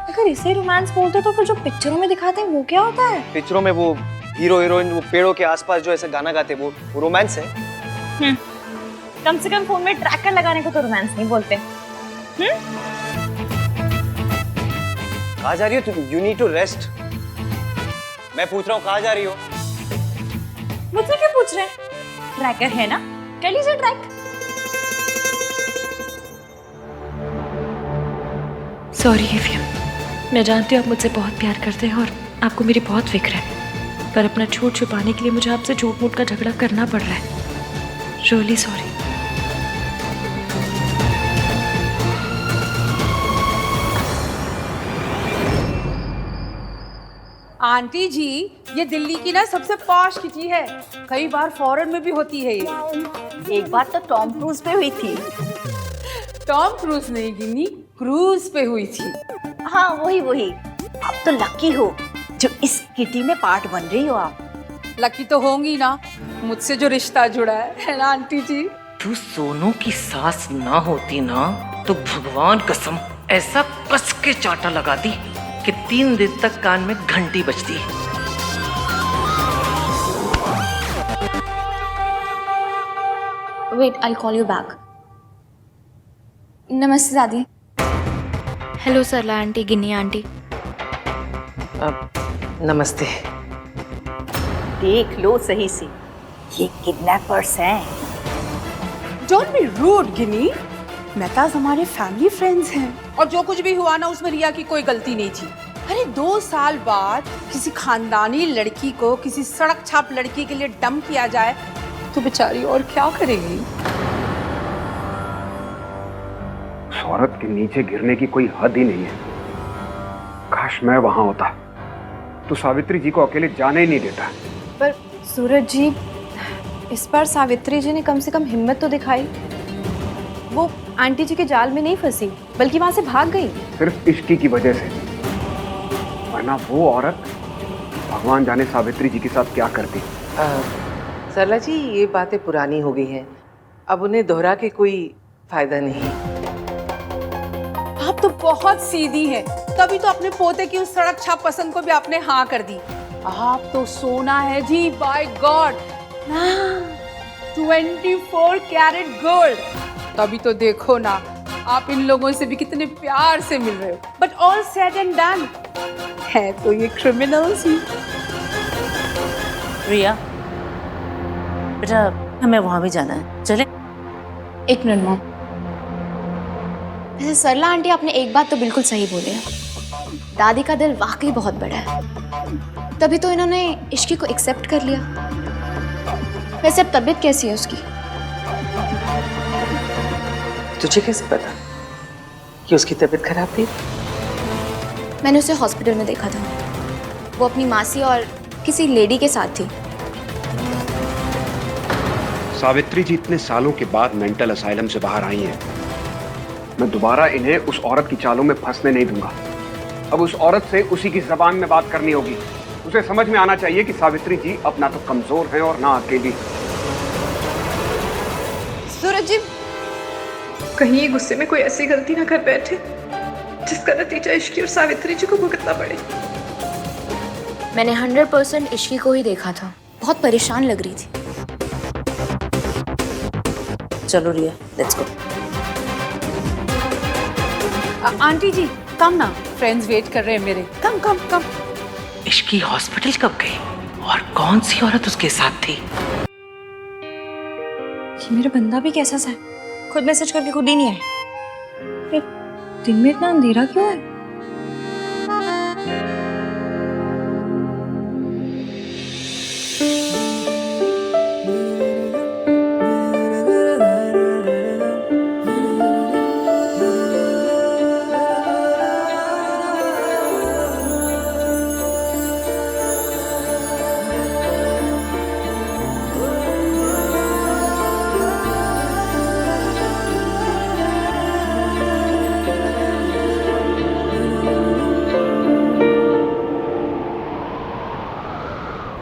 अगर इसे रोमांस बोलते तो फिर जो पिक्चरों में दिखाते हैं वो क्या होता है? पिक्चरों में वो हीरो हीरोइन वो पेड़ों के आसपास जो ऐसा गाना गाते वो रोमांस है। कम से कम फोन में ट्रैकर लगाने को तो रोमांस नहीं बोलते। कहाँ जा रही हो तुम? You need to rest. मैं पूछ रहा हूँ कहाँ जा रही हो? मुझसे क्या पूछ रहे हैं? ट्रैकर है ना, कर लीजिए ट्रैक। सॉरी एफिया, मैं जानती हूँ आप मुझसे बहुत प्यार करते हैं और आपको मेरी बहुत फिक्र है, पर अपना झूठ छुपाने के लिए मुझे आपसे झूठ मूठ का झगड़ा करना पड़ रहा है। Really sorry. आंटी जी, ये दिल्ली की ना सबसे पॉश किटी है। कई बार फॉरेन में भी होती है ये। एक बार तो टॉम क्रूज पे हुई थी। टॉम क्रूज नहीं गिनी, क्रूज पे हुई थी। हाँ वही। आप तो लकी हो जो इस किटी में पार्ट बन रही हो आप। लकी तो होंगी ना, मुझसे जो रिश्ता जुड़ा है ना आंटी जी। तू सोनू की सास ना होती ना तो भगवान कसम ऐसा कस के चाटा लगा दी कि 3 दिन तक कान में घंटी बजती। Wait, I call you back. नमस्ते दादी। Hello Sarla aunty, Ginni aunty. नमस्ते। देख लो सही से, ये किडनैपर्स हैं। डोंट बी रूड गिनी, मेहताज हमारे फैमिली फ्रेंड्स हैं और जो कुछ भी हुआ ना उसमें रिया की कोई गलती नहीं थी। अरे 2 साल बाद किसी खानदानी लड़की को किसी सड़क छाप लड़की के लिए डंप किया जाए तो बेचारी और क्या करेगी। औरत के नीचे गिरने की कोई हद ही नहीं है। काश मैं वहां होता तो सावित्री जी को अकेले जाने ही नहीं देता। पर सूरज जी, इस बार सावित्री जी ने कम से कम हिम्मत तो दिखाई। वो आंटी जी के जाल में नहीं फंसी बल्कि वहां से भाग गई। सिर्फ इश्की की वजह से, वरना वो औरत भगवान जाने सावित्री जी के साथ क्या करती। सरला जी, ये बातें पुरानी हो गई हैं, अब उन्हें दोहरा के कोई फायदा नहीं। आप तो बहुत सीधी हैं, तभी तो अपने पोते की उस सड़क छाप पसंद को भी आपने हाँ कर दी। आप तो सोना है जी, बाय गॉड। 24 carat gold. तभी तो देखो ना, आप इन लोगों से भी कितने प्यार से मिल रहे हो। But all said and done, है तो ये क्रिमिनल्स ही। रिया बेटा, हमें वहां भी जाना है, चले? 1 मिनट मॉम। वैसे सरला आंटी, आपने एक बात तो बिल्कुल सही बोली है। दादी का दिल वाकई बहुत बड़ा है, तभी तो इन्होंने इश्की को एक्सेप्ट कर लिया। वैसे अब तबीयत कैसी है उसकी? तुझे कैसे पता कि उसकी तबीयत खराब थी? मैंने उसे हॉस्पिटल में देखा था। वो अपनी मासी और किसी लेडी के साथ थी। सावित्री जी इतने सालों के बाद मेंटल असाइलम से बाहर आई हैं। मैं दोबारा इन्हें उस औरत की चालों में फंसने नहीं दूंगा। अब उस औरत से उसी की जबान में बात करनी होगी। उसे समझ में आना चाहिए कि सावित्री जी अब ना तो कमजोर हैं और ना अकेली। सूरज जी, कहीं ये गुस्से में कोई ऐसी गलती ना कर बैठे जिसका नतीजा इश्की और सावित्री जी को भुगतना पड़े। मैंने 100% इश्की को ही देखा था, बहुत परेशान लग रही थी। चलो रिया, लेट्स गो। आंटी जी कम ना, फ्रेंड्स वेट कर रहे हैं मेरे। कम कम कम। इश्की हॉस्पिटल कब गई और कौन सी औरत उसके साथ थी? ये मेरा बंदा भी कैसा सा है, खुद मैसेज करके खुद ही नहीं आए। दिन में इतना अंधेरा क्यों है?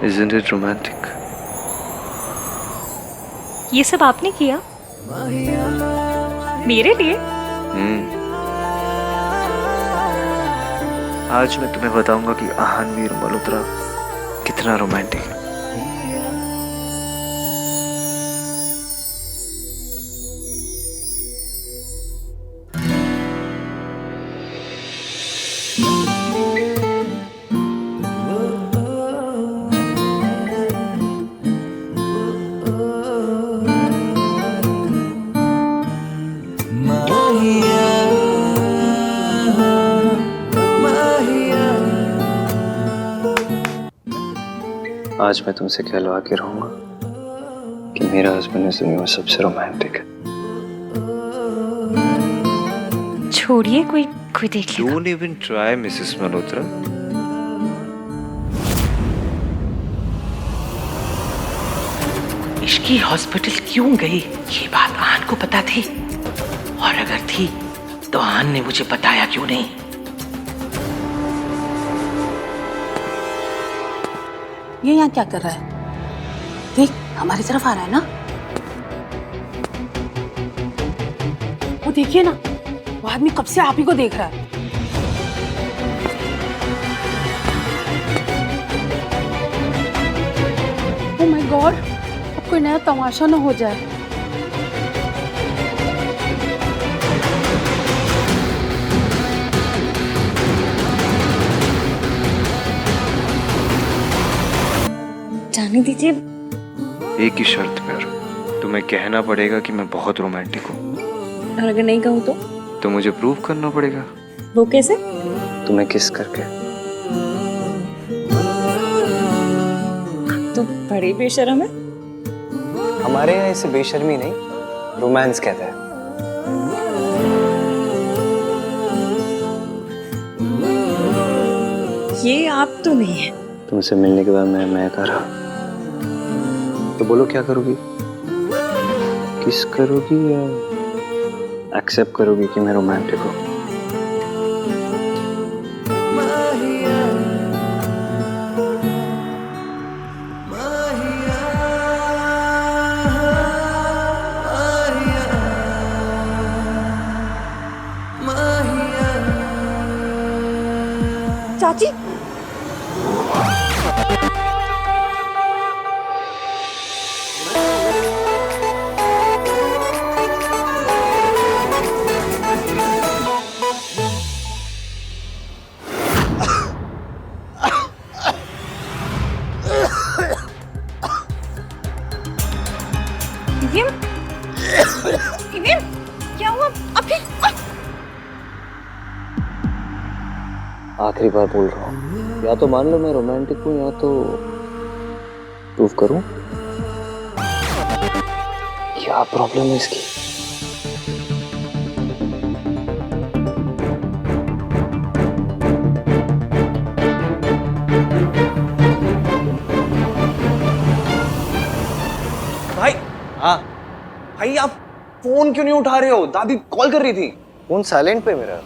Isn't it romantic? ये सब आपने किया मेरे लिए? आज मैं तुम्हें बताऊंगा कि आहानवीर मल्होत्रा कितना रोमांटिक है। आज मैं तुमसे कहलवा के रहूंगा कि मेरा हस्बैंड इस दुनिया में सबसे रोमांटिक है। छोड़िए, कोई कोई देख लेगा। Don't even try, Mrs Malhotra. Ishki hospital क्यों गई ये बात आन को पता थी, और अगर थी तो आन ने मुझे बताया क्यों नहीं? ये यहाँ क्या कर रहा है? देख, हमारी तरफ आ रहा है ना। वो देखिए ना, वो आदमी कब से आप ही को देख रहा है। ओह माय गॉड, अब कोई नया तमाशा ना हो जाए। जाने दीजिए। एक ही शर्त पर, तुम्हें कहना पड़ेगा कि मैं बहुत रोमांटिक हूँ। और अगर नहीं कहूँ तो मुझे प्रूव करना पड़ेगा। वो कैसे? तुम्हें किस करके। तो बड़ी बेशर्म है। हमारे यहाँ इसे बेशर्मी नहीं, रोमांस कहते हैं। ये आप तो नहीं है। तुमसे मिलने के बाद मैं कह रहा, तो बोलो क्या करोगी? किस करोगी या एक्सेप्ट करोगी कि मैं रोमांटिक हूँ? चाची, क्या हुआ? अभी आखिरी बार बोल रहा हूँ, या तो मान लो मैं रोमांटिक हूँ या तो प्रूव करूँ। क्या प्रॉब्लम है इसकी? भाई, हाँ भाई, आप फोन क्यों नहीं उठा रहे हो? दादी कॉल कर रही थी। फोन साइलेंट पे मेरा।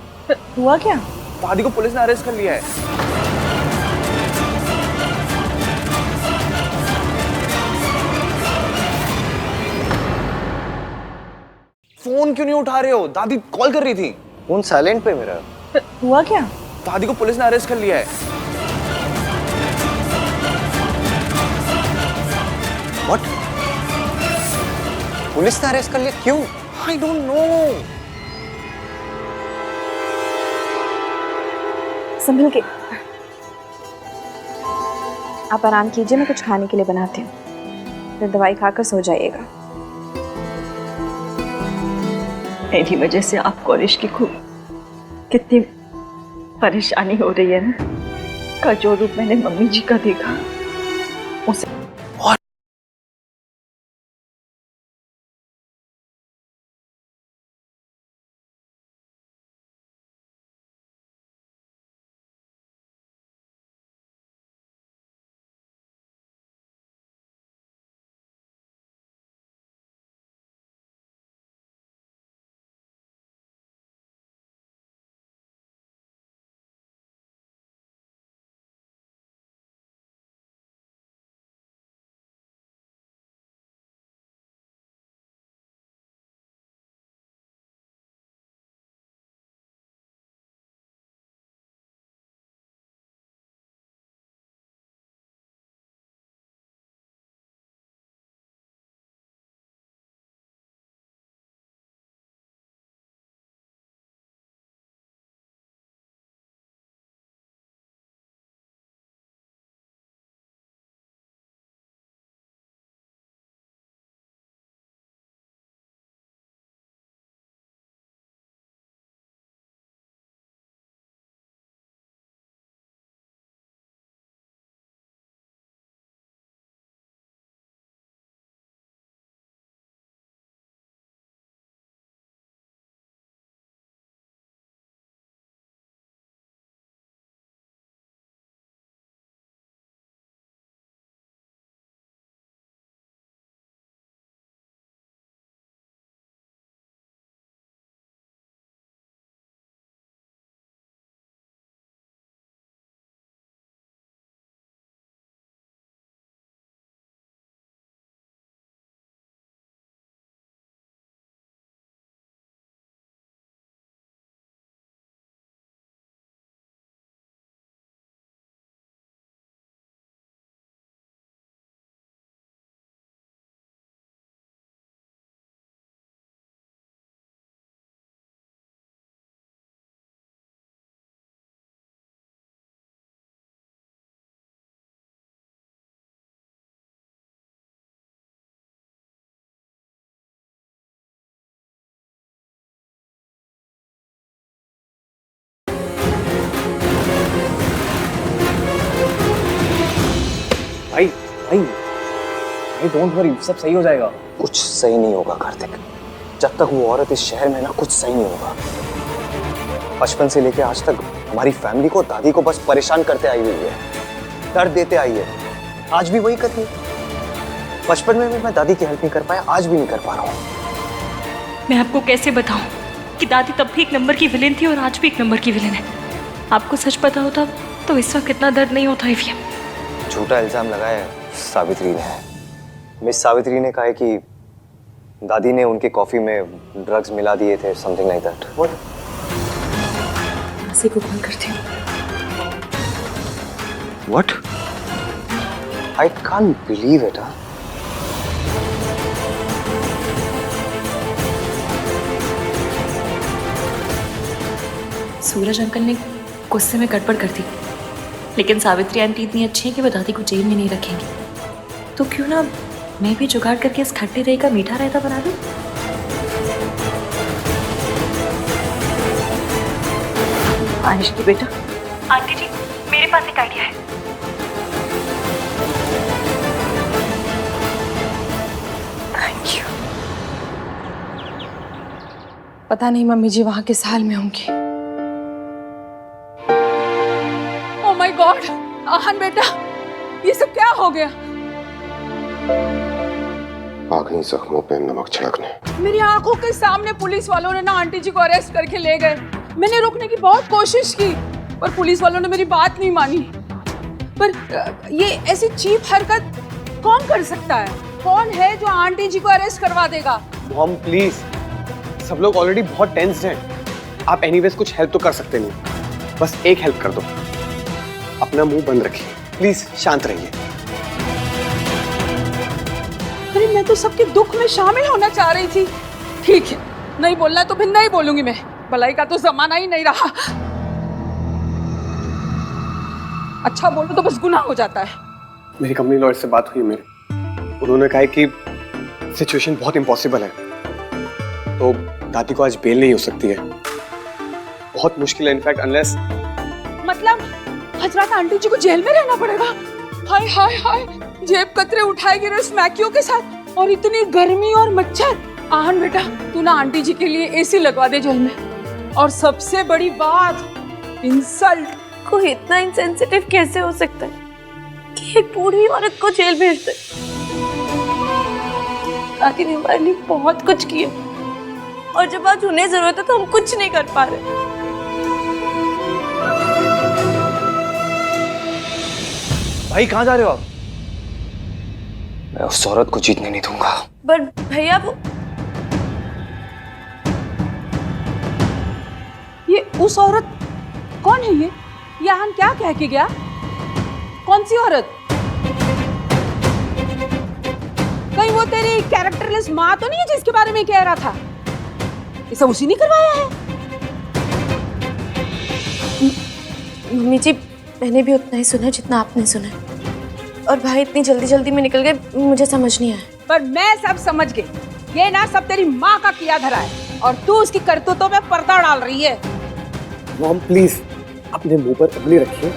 हुआ क्या? दादी को पुलिस ने अरेस्ट कर लिया है। फोन क्यों नहीं उठा रहे हो? दादी कॉल कर रही थी। फोन साइलेंट पे मेरा। हुआ क्या? दादी को पुलिस ने अरेस्ट कर लिया है। व्हाट? पुलिस ने अरेस्ट कर लिया? क्यों? I don't know. संभल के। आप आराम कीजिए, मैं कुछ खाने के लिए बनाती हूँ, फिर दवाई खाकर सो जाइएगा। मेरी वजह से आपको और इश्की को कितनी परेशानी हो रही है ना। का जो रूप मैंने मम्मी जी का देखा, उसे भाई डोंट वरी, सब सही हो जाएगा। कुछ सही नहीं होगा कार्तिक, जब तक वो औरत इस शहर में ना, कुछ सही नहीं होगा। बचपन से लेके आज तक हमारी फैमिली को, दादी को बस परेशान करते आई हुई है, दर्द देते आई है। आज भी वही कर रही है। बचपन में भी मैं दादी की हेल्प नहीं कर पाया, आज भी नहीं कर पा रहा हूँ। मैं आपको कैसे बताऊं कि दादी तब भी एक नंबर की विलेन थी और आज भी एक नंबर की विलेन है। आपको सच पता होता तो इस वक्त कितना दर्द नहीं होता ईवीएम। झूठा इल्जाम लगाया है सावित्री ने। मिस सावित्री ने कहा है कि दादी ने उनके कॉफी में ड्रग्स मिला दिए थे, समथिंग लाइक दैट। व्हाट? मासी को कॉल करती हूँ। What? I can't believe it. Suraj uncle ने गुस्से में गड़बड़ कर दी, लेकिन सावित्री आंटी इतनी अच्छी है कि वो दादी को जेल में नहीं रखेंगी। तो क्यों ना मैं भी जुगाड़ करके इस खट्टे दही का मीठा रायता बना दूं? आनिश की बेटा। आंटी जी, मेरे पास एक आइडिया है। Thank you. पता नहीं मम्मी जी वहां किस हाल में होंगी। ओह माय गॉड, आहन बेटा, ये सब क्या हो गया? आखिरी जख्मों पे नमक छिड़कने। मेरी आंखों के सामने पुलिस वालों ने ना आंटी जी को अरेस्ट करके ले गए। मैंने रोकने की बहुत कोशिश की, पर पुलिस वालों ने मेरी बात नहीं मानी। पर ये ऐसी चीप हरकत कौन कर सकता है? कौन है जो आंटी जी को अरेस्ट करवा देगा? मॉम प्लीज, सब लोग ऑलरेडी बहुत टेंस्ड हैं। आप एनीवेज कुछ हेल्प तो कर सकते नहीं, बस एक हेल्प कर दो। अपना मुंह बंद रखिए प्लीज, शांत रहिए। अरे मैं तो सबके दुख में शामिल होना चाह रही थी। ठीक है, नहीं बोलना तो फिर नहीं बोलूंगी मैं। भलाई का तो जमाना ही नहीं रहा। अच्छा बोलो तो बस गुनाह हो जाता है। मेरी कंपनी लॉयर से बात हुई मेरी, उन्होंने कहा है कि सिचुएशन बहुत इम्पॉसिबल है, तो दादी को आज बेल नहीं हो सकती है। बहुत मुश्किल है इनफैक्ट, अनलेस। मतलब हजरत आंटी जी को जेल में रहना पड़ेगा? हाय हाय हाय, जेब कतरे उठाएगी इस मैक्यों के साथ, और इतनी गर्मी और मच्छर। आहन बेटा, तू ना आंटी जी के लिए एसी लगवा दे जेल में। और सबसे बड़ी बात, इंसल्ट। कोई इतना इंसेंसिटिव कैसे हो सकता है कि एक बूढ़ी औरत को जेल भेज दे? दादी ने हमारे लिए बहुत कुछ किया, और जब आज उन्हें जरूरत है तो हम कुछ नहीं कर पा रहे। भाई कहाँ जा रहे हो आप? मैं उस औरत को जीतने नहीं दूंगा। बट भैया वो ये उस औरत कौन है? ये आहन क्या कह के गया? कौन सी औरत? कहीं वो तेरी कैरेक्टरलेस माँ तो नहीं है जिसके बारे में कह रहा था? ये सब उसी ने करवाया है? मम्मी जी, मैंने भी उतना ही सुना जितना आपने सुना, और भाई इतनी जल्दी जल्दी में निकल गए, मुझे समझ नहीं आया। पर मैं सब समझ गई। ये ना सब तेरी माँ का किया धरा है, और तू उसकी करतूतों में पर्दा डाल रही है। मॉम प्लीज अपने मुंह पर उंगली रखिए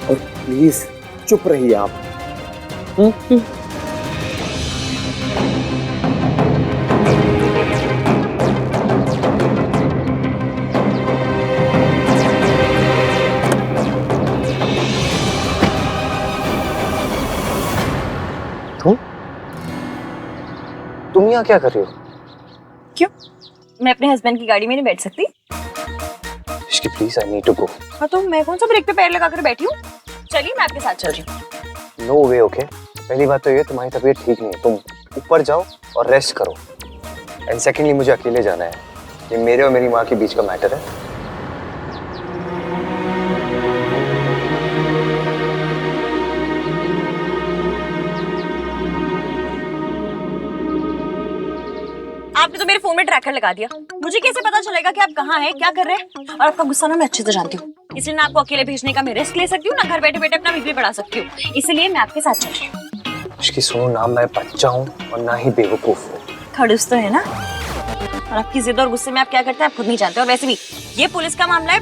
और प्लीज चुप रहिए आप। तुम यहाँ क्या कर रही हो? क्यों? मैं अपने हस्बैंड की गाड़ी में नहीं बैठ सकती? Ishki please, I need to go. हाँ तो मैं कौन सा ब्रेक पे पैर लगाकर बैठी हूँ? चलिए मैं आपके साथ चल रही हूँ। नो वे। ओके, पहली बात तो ये, तुम्हारी तबीयत ठीक नहीं है, तुम ऊपर जाओ और रेस्ट करो। एंड सेकेंडली, मुझे अकेले जाना है। ये मेरे और मेरी माँ के बीच का मैटर है। आपने तो मेरे फोन में ट्रैकर लगा दिया। मुझे कैसे पता चलेगा कि आप कहाँ हैं, क्या कर रहे हैं? और आपका गुस्सा ना मैं अच्छे से जानती हूँ, इसलिए ना आपको अकेले भेजने का मैं रिस्क ले सकती हूँ, ना घर बैठे बैठे अपना बीपी बढ़ा सकती हूँ। इसलिए मैं आपके साथ चल रही हूँ। इसकी सुनो, ना मैं बच्चा हूँ और ना ही बेवकूफ हूँ। खड़ूस तो है ना, और आपकी जिद और गुस्से में आप क्या करते हैं आप खुद नहीं जानते। और वैसे भी ये पुलिस का मामला है,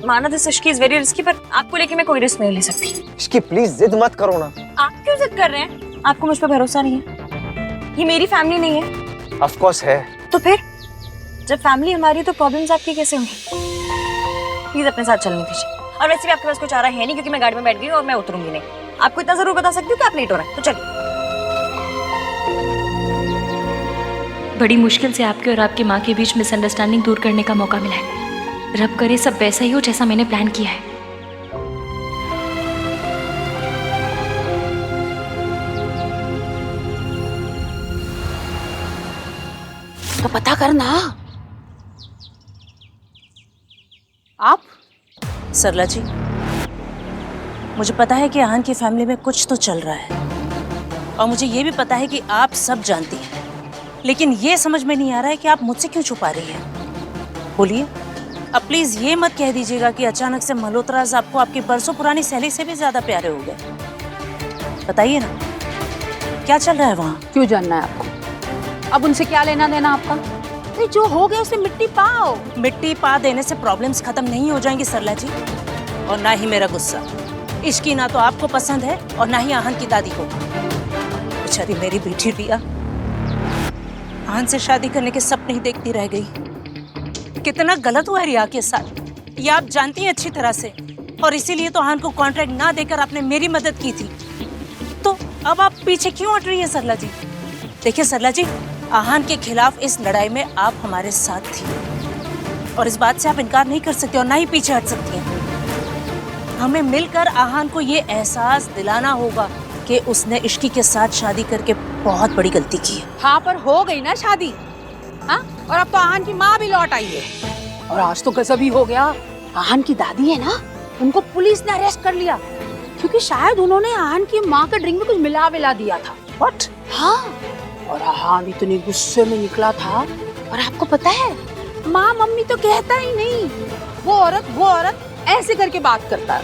माना this Ishki is very risky, पर आपको लेके मैं कोई रिस्क नहीं ले सकती। इसकी प्लीज जिद मत करो ना। आप क्यों जिद कर रहे हैं? आपको मुझ पर भरोसा नहीं है? ये मेरी फैमिली नहीं है। ऑफ कोर्स है। तो फिर जब फैमिली हमारी है तो प्रॉब्लम्स आपकी कैसे होंगी? प्लीज अपने साथ चलने दीजिए। और वैसे भी आपके पास कुछ आ रहा है नहीं, क्योंकि मैं गाड़ी में बैठ गई और मैं उतरूंगी नहीं। आपको इतना जरूर बता सकती हूँ कि आप लेट हो रहे हैं, तो चलिए। बड़ी मुश्किल से आपके और आपकी माँ के बीच मिसअंडरस्टैंडिंग दूर करने का मौका मिला है। रब करे सब वैसा ही हो जैसा मैंने प्लान किया है। तो पता करना। आप? सरला जी, मुझे पता है कि आहान की फैमिली में कुछ तो चल रहा है, और मुझे ये भी पता है कि आप सब जानती हैं, लेकिन ये समझ में नहीं आ रहा है कि आप मुझसे क्यों छुपा रही हैं। बोलिए। अब प्लीज ये मत कह दीजिएगा कि अचानक से मल्होत्रास आपको आपकी बरसों पुरानी सहेली से भी ज्यादा प्यारे हो गए। बताइए ना, क्या चल रहा है वहाँ? क्यों जानना है आपको? अब उनसे क्या लेना देना आपका? नहीं, जो हो गया उसे मिट्टी पाओ। मिट्टी पा देने से प्रॉब्लम्स खत्म नहीं हो जाएंगी सरला जी, और ना ही मेरा गुस्सा। इश्की ना तो आपको पसंद है और ना ही आहान की दादी को। बेचारी मेरी बेटी रिया आहान से शादी करने के सपने ही देखती रह गई। कितना गलत हुआ है रिया के साथ, ये आप जानती हैं अच्छी तरह से, और इसीलिए तो आहान को कॉन्ट्रैक्ट ना देकर आपने मेरी मदद की थी। तो अब आप पीछे क्यों हट रही है सरला जी? देखिए सरला जी, आहान के खिलाफ इस लड़ाई में आप हमारे साथ थी, और इस बात से आप इनकार नहीं कर सकते और ना ही पीछे हट सकती हैं। हमें मिलकर आहान को ये एहसास दिलाना होगा कि उसने इश्की के साथ शादी करके बहुत बड़ी गलती की है। हाँ, पर हो गई ना शादी। हाँ, और अब तो आहान की माँ भी लौट आई है, और आज तो गजब ही हो गया। आहान की दादी है ना, उनको पुलिस ने अरेस्ट कर लिया, क्योंकि शायद उन्होंने आहान की माँ के ड्रिंक में कुछ मिला विला दिया था। व्हाट? हाँ, और आहान इतने गुस्से में निकला था। और आपको पता है, माँ मम्मी तो कहता ही नहीं, वो औरत ऐसे करके बात करता है।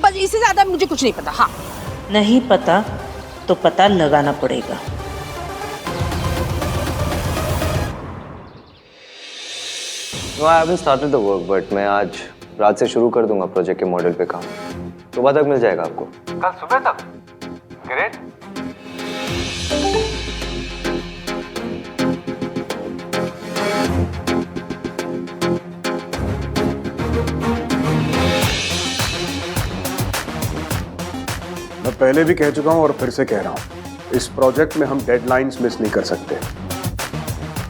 बस इससे ज्यादा मुझे कुछ नहीं पता। हाँ, नहीं पता तो पता लगाना पड़ेगा। No, I haven't started the work, but मैं आज रात से शुरू कर दूंगा प्रोजेक्ट के मॉडल पे काम। सुबह तक मिल जाएगा आपको। कल सुबह तक? ग्रेट। मैं पहले भी कह चुका हूं और फिर से कह रहा हूं, इस प्रोजेक्ट में हम डेडलाइंस मिस नहीं कर सकते।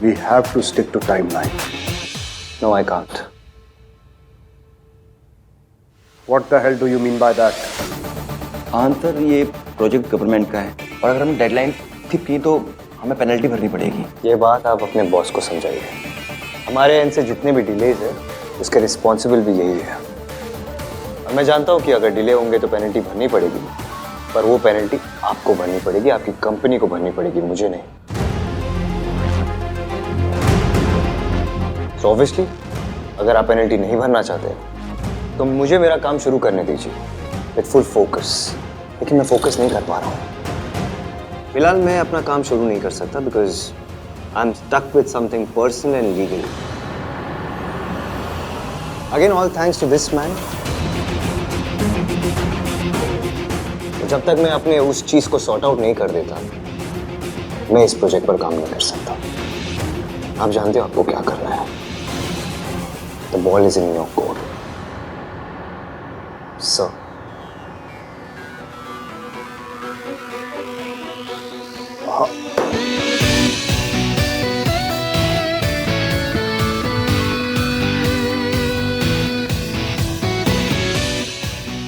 We have to stick to timeline. No, I can't. What the hell do you mean by that? Answer, ये प्रोजेक्ट गवर्नमेंट का है, और अगर हम डेडलाइन स्किप की तो हमें पेनल्टी भरनी पड़ेगी। ये बात आप अपने बॉस को समझाइए। हमारे एंड से जितने भी डिलेज है, उसके रिस्पॉन्सिबल भी यही है। और मैं जानता हूँ कि अगर डिले होंगे तो पेनल्टी भरनी पड़ेगी, पर वो पेनल्टी आपको भरनी पड़ेगी, आपकी कंपनी को भरनी पड़ेगी, मुझे नहीं। So obviously, अगर आप पेनल्टी नहीं भरना चाहते तो मुझे मेरा काम शुरू करने दीजिए विद फुल फोकस। लेकिन मैं फोकस नहीं कर पा रहा हूँ। फिलहाल मैं अपना काम शुरू नहीं कर सकता because I am stuck with something personal and legal. Again all thanks to this man. जब तक मैं अपने उस चीज को सॉर्ट आउट नहीं कर देता, मैं इस प्रोजेक्ट पर काम नहीं कर सकता। आप जानते हो आपको क्या करना है। The ball is in your court, sir.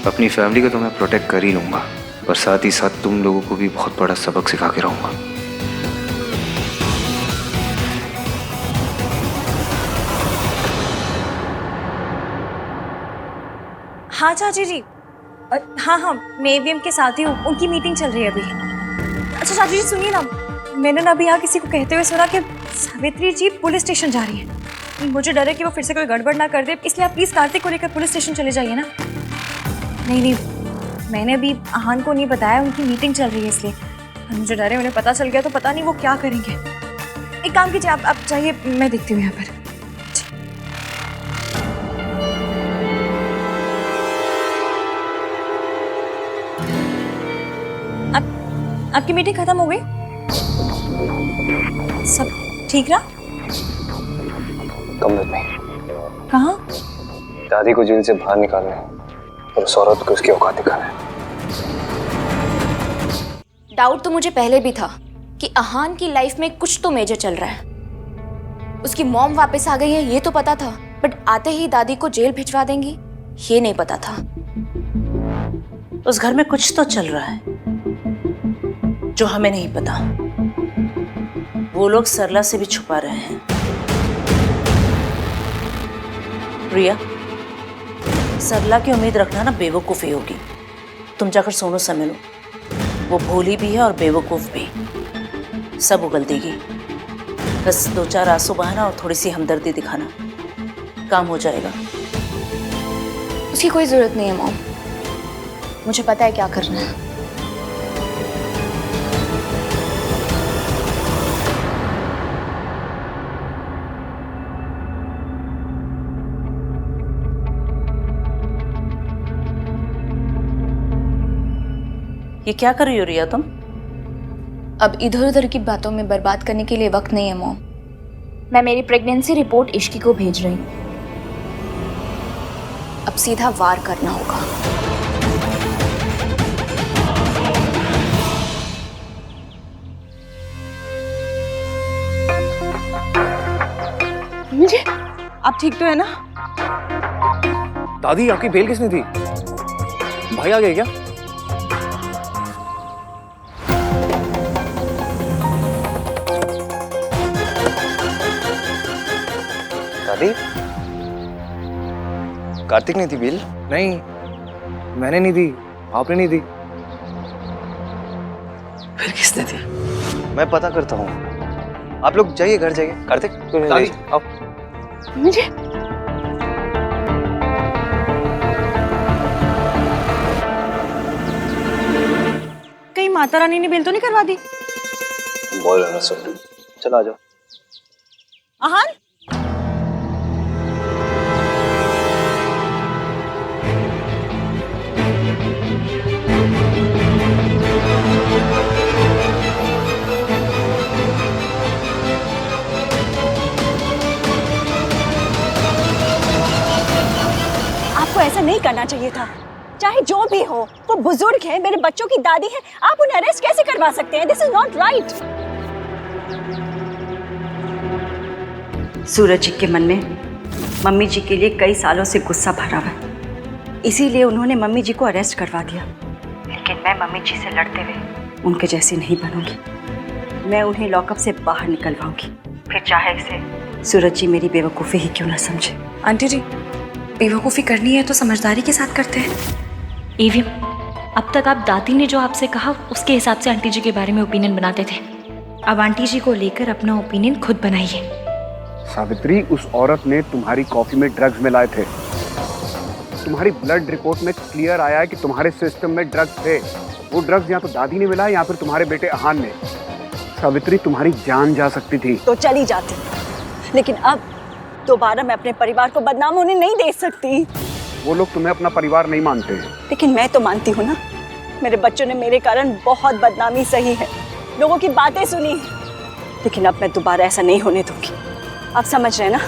अपनी फैमिली को तो मैं प्रोटेक्ट कर ही लूंगा, पर साथ ही साथ तुम लोगों को भी बहुत बड़ा सबक सिखा के रहूंगा। हाँ चाची जी, हाँ मैं एवीएम के साथ ही हूँ, उनकी मीटिंग चल रही है अभी। अच्छा चाची जी सुनिए ना, मैंने ना अभी यहाँ किसी को कहते हुए सुना कि सावित्री जी पुलिस स्टेशन जा रही है। मुझे डर है कि वो फिर से कोई गड़बड़ ना कर दे, इसलिए आप प्लीज़ कार्तिक को लेकर पुलिस स्टेशन चले जाइए ना। नहीं, मैंने अभी आहान को नहीं बताया, उनकी मीटिंग चल रही है इसलिए। मुझे डर है उन्हें पता चल गया तो पता नहीं वो क्या करेंगे। एक काम कीजिए, आप चाहिए, मैं देखती हूँ यहाँ पर। आपकी मीटिंग खत्म हो गई? सब ठीक रहा? Come with me. कहाँ? दादी को जेल से बाहर निकालना है और उस औरत को उसकी औकात दिखाना है। डाउट तो मुझे पहले भी था कि अहान की लाइफ में कुछ तो मेजर चल रहा है। उसकी मॉम वापस आ गई है ये तो पता था, बट आते ही दादी को जेल भिजवा देंगी ये नहीं पता था। उस घर में कुछ तो चल रहा है जो हमें नहीं पता। वो लोग सरला से भी छुपा रहे हैं। रिया, सरला की उम्मीद रखना ना बेवकूफ़ी होगी। तुम जाकर सोनू से मिलो, वो भोली भी है और बेवकूफ़ भी, सब उगल देगी। बस 2-4 आंसू बहाना और थोड़ी सी हमदर्दी दिखाना, काम हो जाएगा। उसकी कोई जरूरत नहीं है मॉम, मुझे पता है क्या करना है। ये क्या कर रही हो रिया तुम? अब इधर उधर की बातों में बर्बाद करने के लिए वक्त नहीं है मॉम। मैं मेरी प्रेगनेंसी रिपोर्ट इश्की को भेज रही हूँ। अब सीधा वार करना होगा। मुझे आप ठीक तो है ना? दादी आपकी बेल किसने दी? भाई आ गए क्या? दादी, कार्तिक ने दी बेल? नहीं, मैंने नहीं दी, आपने नहीं दी। फिर किसने दी? मैं पता करता हूँ। आप लोग जाइए, घर जाइए। कार्तिक, दादी आओ। मुझे कहीं माता रानी ने बेल तो नहीं करवा दी? बोल रहा ना सुन। चलो आ जाओ। आहान, आपको ऐसा नहीं करना चाहिए था। चाहे जो भी हो, वो बुजुर्ग है, मेरे बच्चों की दादी है, आप उन्हें अरेस्ट कैसे करवा सकते हैं? This is not right. Suraj ji के मन में मम्मी जी के लिए कई सालों से गुस्सा भरा हुआ है, इसीलिए उन्होंने मम्मी जी को अरेस्ट करवा दिया। लेकिन मैं मम्मी जी से लड़ते हुए उनके जैसी नहीं बनूंगी। मैं उन्हें लॉकअप से बाहर निकलवाऊंगी, फिर चाहे इसे सूरज जी मेरी बेवकूफ़ी ही क्यों ना समझे। आंटी जी, बेवकूफ़ी करनी है तो समझदारी के साथ करते हैं। एवीएम, अब तक आप दादी ने जो आपसे कहा उसके हिसाब से आंटी जी के बारे में ओपिनियन बनाते थे। अब आंटी जी को लेकर अपना ओपिनियन खुद बनाइए। सावित्री, उस औरत ने तुम्हारी कॉफी में ड्रग्स मिलाए थे। तुम्हारी ब्लड रिपोर्ट में क्लियर आया है कि तुम्हारे सिस्टम में ड्रग्स थे। वो ड्रग्स या तो दादी ने मिलाया या फिर तुम्हारे बेटे अहान ने। सावित्री, तुम्हारी जान जा सकती थी। तो चली जाती, लेकिन अब दोबारा मैं अपने परिवार को बदनाम होने नहीं दे सकती। वो लोग तुम्हें अपना परिवार नहीं मानते हैं। लेकिन मैं तो मानती हूँ ना। मेरे बच्चों ने मेरे कारण बहुत बदनामी सही है, लोगों की बातें सुनी, लेकिन अब मैं दोबारा ऐसा नहीं होने दूंगी। आप समझ रहे हैं ना?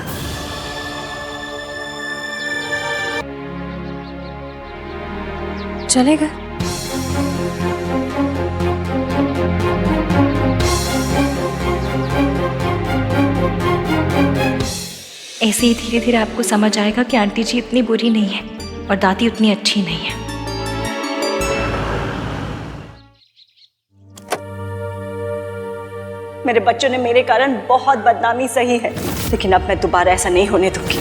चलेगा। ऐसे ही धीरे धीरे आपको समझ आएगा कि आंटी जी इतनी बुरी नहीं है और दादी उतनी अच्छी नहीं है। मेरे बच्चों ने मेरे कारण बहुत बदनामी सही है, लेकिन अब मैं दोबारा ऐसा नहीं होने दूंगी।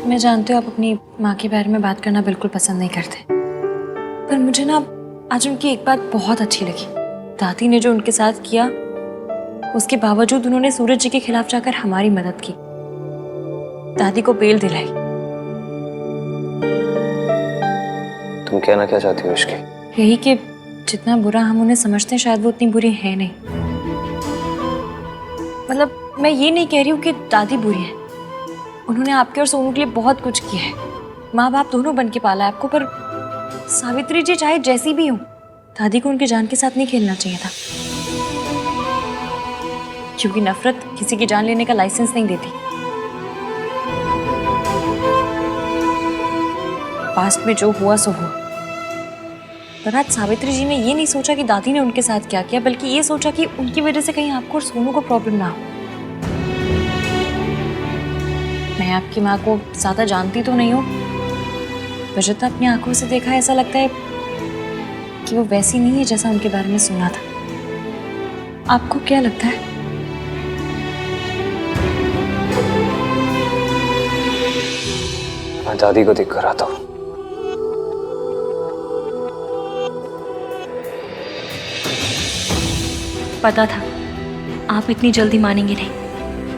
मैं जानती हूँ आप अपनी माँ के बारे में बात करना बिल्कुल पसंद नहीं करते, पर मुझे ना आज उनकी एक बात बहुत अच्छी लगी। दादी ने जो उनके साथ किया, उसके बावजूद उन्होंने सूरज जी के खिलाफ जाकर हमारी मदद की, दादी को बेल दिलाई। तुम कहना क्या चाहती हो इसकी? यही कि जितना बुरा हम उन्हें समझते हैं शायद वो उतनी बुरी है नहीं। मतलब मैं ये नहीं कह रही हूँ कि दादी बुरी है, उन्होंने आपके और सोनू के लिए बहुत कुछ किया है, माँ बाप दोनों बन के पाला है आपको। पर सावित्री जी चाहे जैसी भी हो, दादी को उनकी जान के साथ नहीं खेलना चाहिए था, क्योंकि नफरत किसी की जान लेने का लाइसेंस नहीं देती। पास्ट में जो हुआ सो हुआ, पर आज सावित्री जी ने ये नहीं सोचा कि दादी ने उनके साथ क्या किया, बल्कि ये सोचा कि उनकी वजह से कहीं आपको और सोनू को प्रॉब्लम ना हो। मैं आपकी माँ को ज्यादा जानती तो नहीं हूँ, पर जितना अपनी आंखों से देखा है ऐसा लगता है कि वो वैसी नहीं है जैसा उनके बारे में सुना था। आपको क्या लगता है? मैं दादी को देख कर आता हूँ। पता था आप इतनी जल्दी मानेंगे नहीं,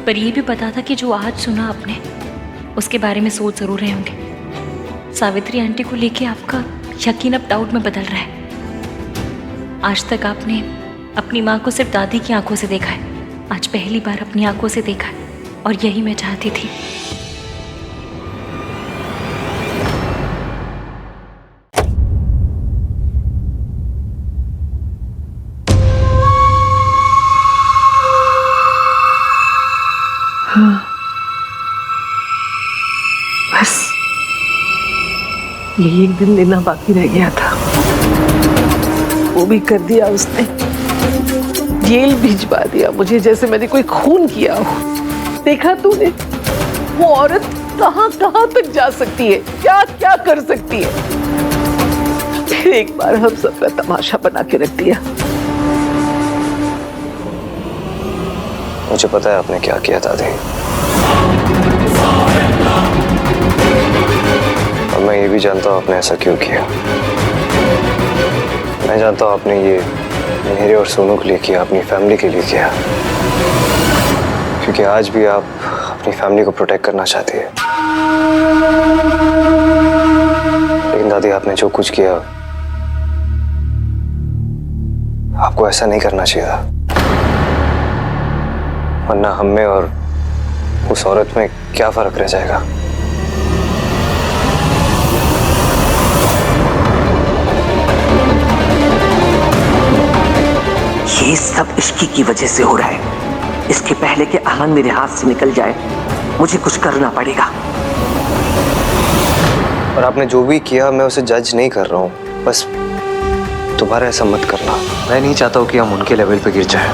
पर यह भी पता था कि जो आज सुना आपने उसके बारे में सोच जरूर रहे होंगे। सावित्री आंटी को लेके आपका यकीन अब डाउट में बदल रहा है। आज तक आपने अपनी माँ को सिर्फ दादी की आंखों से देखा है, आज पहली बार अपनी आंखों से देखा है, और यही मैं चाहती थी। बस ये एक दिन लेना बाकी रह गया था, वो भी कर दिया उसने। जेल भिजवा दिया मुझे, जैसे मैंने कोई खून किया हो। देखा तूने वो औरत कहां कहां तक जा सकती है, क्या क्या कर सकती है। फिर एक बार हम सबका तमाशा बना के रख दिया। मुझे पता है आपने क्या किया दादी, और मैं ये भी जानता हूँ आपने ऐसा क्यों किया। मैं जानता हूँ आपने ये मेरे और सोनू के लिए किया, अपनी फैमिली के लिए किया, क्योंकि आज भी आप अपनी फैमिली को प्रोटेक्ट करना चाहती है। लेकिन दादी आपने जो कुछ किया, आपको ऐसा नहीं करना चाहिए था, वरना हम में और उस औरत में क्या फर्क रह जाएगा। ये सब इश्की की वजह से हो रहा है। इसके पहले कि अहान मेरे हाथ से निकल जाए, मुझे कुछ करना पड़ेगा। और आपने जो भी किया, मैं उसे जज नहीं कर रहा हूँ, बस दोबारा ऐसा मत करना। मैं नहीं चाहता हूँ कि हम उनके लेवल पे गिर जाए,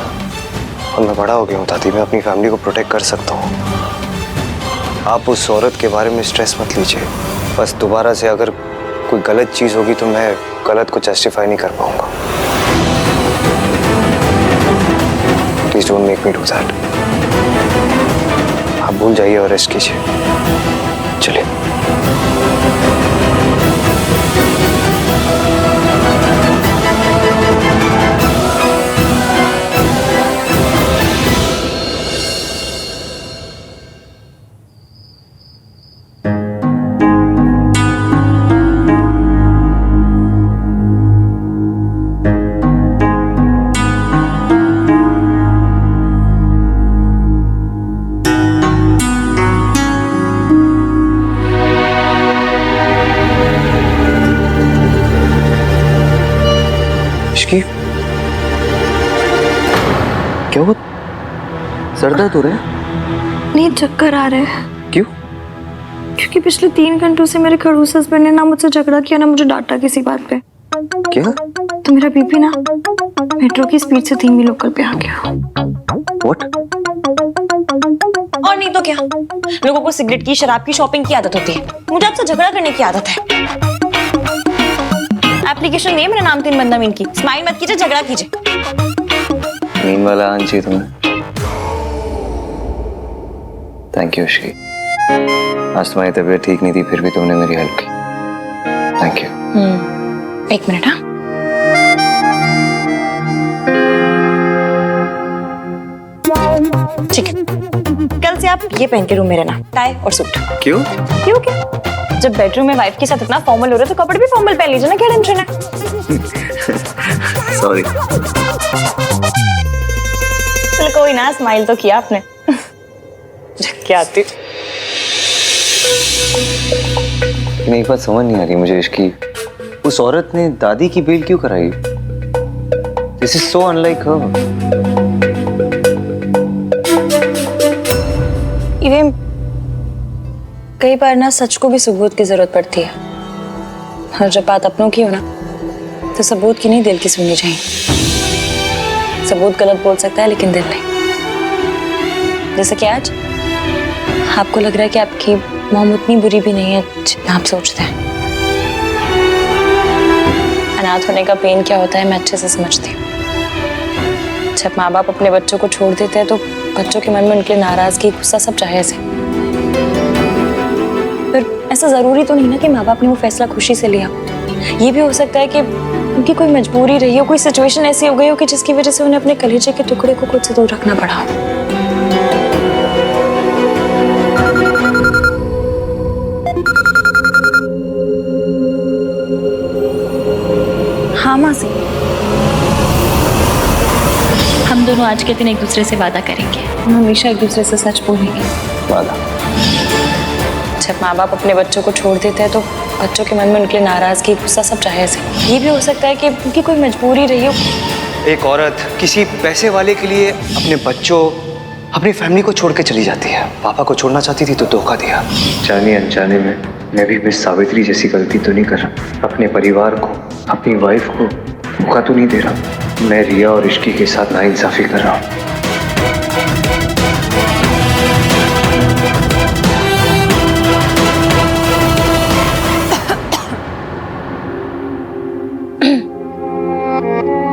और मैं बड़ा हो गया हूँ दादी, मैं अपनी फैमिली को प्रोटेक्ट कर सकता हूँ। आप उस औरत के बारे में स्ट्रेस मत लीजिए। बस दोबारा से अगर कोई गलत चीज़ होगी तो मैं गलत को जस्टिफाई नहीं कर पाऊंगा। Please don't make me do that. आप भूल जाइए और रेस्ट कीजिए। चलिए। क्या हुआ? सर दर्द हो रहा है? नहीं, चक्कर आ रहे हैं। क्यों? क्योंकि पिछले 3 घंटों से मेरे खड़ूस हस्बैंड ने ना मुझसे झगड़ा किया ना मुझे डांटा किसी बात पे। क्या? तो मेरा बीपी ना मेट्रो की स्पीड से धीमी लोकल पे आ गया। What? और नहीं तो क्या, लोगों को सिगरेट की, शराब की, शॉपिंग की आदत होती है, मुझे आपसे झगड़ा करने की आदत है। एप्लीकेशन नहीं है मेरा नाम 3 बंदा मीन की। स्माइल मत कीजिए, झगड़ा कीजिए। मीन वाला आना चाहिए तुम्हें। Thank you Shri. आज तुम्हारी तबीयत ठीक नहीं थी, फिर भी तुमने मेरी हेल्प की। Thank you. 1 मिनट। हाँ, ठीक है, कल से आप ये पहन के रूम में रहना, टाई और सूट। क्यों? क्यों क्या? जब बेडरूम में वाइफ के साथ इतना फॉर्मल हो रहा है तो कपड़े भी फॉर्मल पहन लीजिए ना, क्या टेंशन है? सॉरी। चल कोई ना, स्माइल तो किया आपने। क्या आती नहीं, बात समझ नहीं आ रही मुझे इसकी। उस औरत ने दादी की बेल क्यों कराई? दिस इज सो अनलाइक हर। इवें कई बार ना सच को भी सबूत की जरूरत पड़ती है, और जब बात अपनों की हो ना तो सबूत की नहीं दिल की सुननी चाहिए। सबूत गलत बोल सकता है लेकिन दिल नहीं। जैसे कि आज आपको लग रहा है कि आपकी मॉम उतनी बुरी भी नहीं है जितना आप सोचते हैं। अनाथ होने का पेन क्या होता है मैं अच्छे से समझती हूँ। जब माँ बाप अपने बच्चों को छोड़ देते हैं तो बच्चों के मन में उनके नाराजगी, गुस्सा सब जायज है। पर ऐसा जरूरी तो नहीं ना कि माँ बाप ने वो फैसला खुशी से लिया। ये भी हो सकता है कि उनकी कोई मजबूरी रही हो, कोई सिचुएशन ऐसी हो गई हो कि जिसकी वजह से उन्हें अपने कलेजे के टुकड़े को खुद से दूर रखना पड़ा हो। हाँ मासी, हम दोनों आज के दिन एक दूसरे से वादा करेंगे, हम हमेशा एक दूसरे से सच बोलेंगे। वादा? जब माँ बाप अपने बच्चों को छोड़ देते हैं तो बच्चों के मन में उनके नाराजगी, गुस्सा सब जायज है। ये भी हो सकता है कि उनकी कोई मजबूरी रही हो। एक औरत किसी पैसे वाले के लिए अपने बच्चों, अपनी फैमिली को छोड़ के चली जाती है। पापा को छोड़ना चाहती थी तो धोखा दिया। जाने अनजाने में मैं भी मिस सावित्री जैसी गलती तो नहीं कर रहा। अपने परिवार को, अपनी वाइफ को धोखा तो नहीं दे रहा। मैं रिया और इश्की के साथ नाइंसाफी कर रहा हूँ।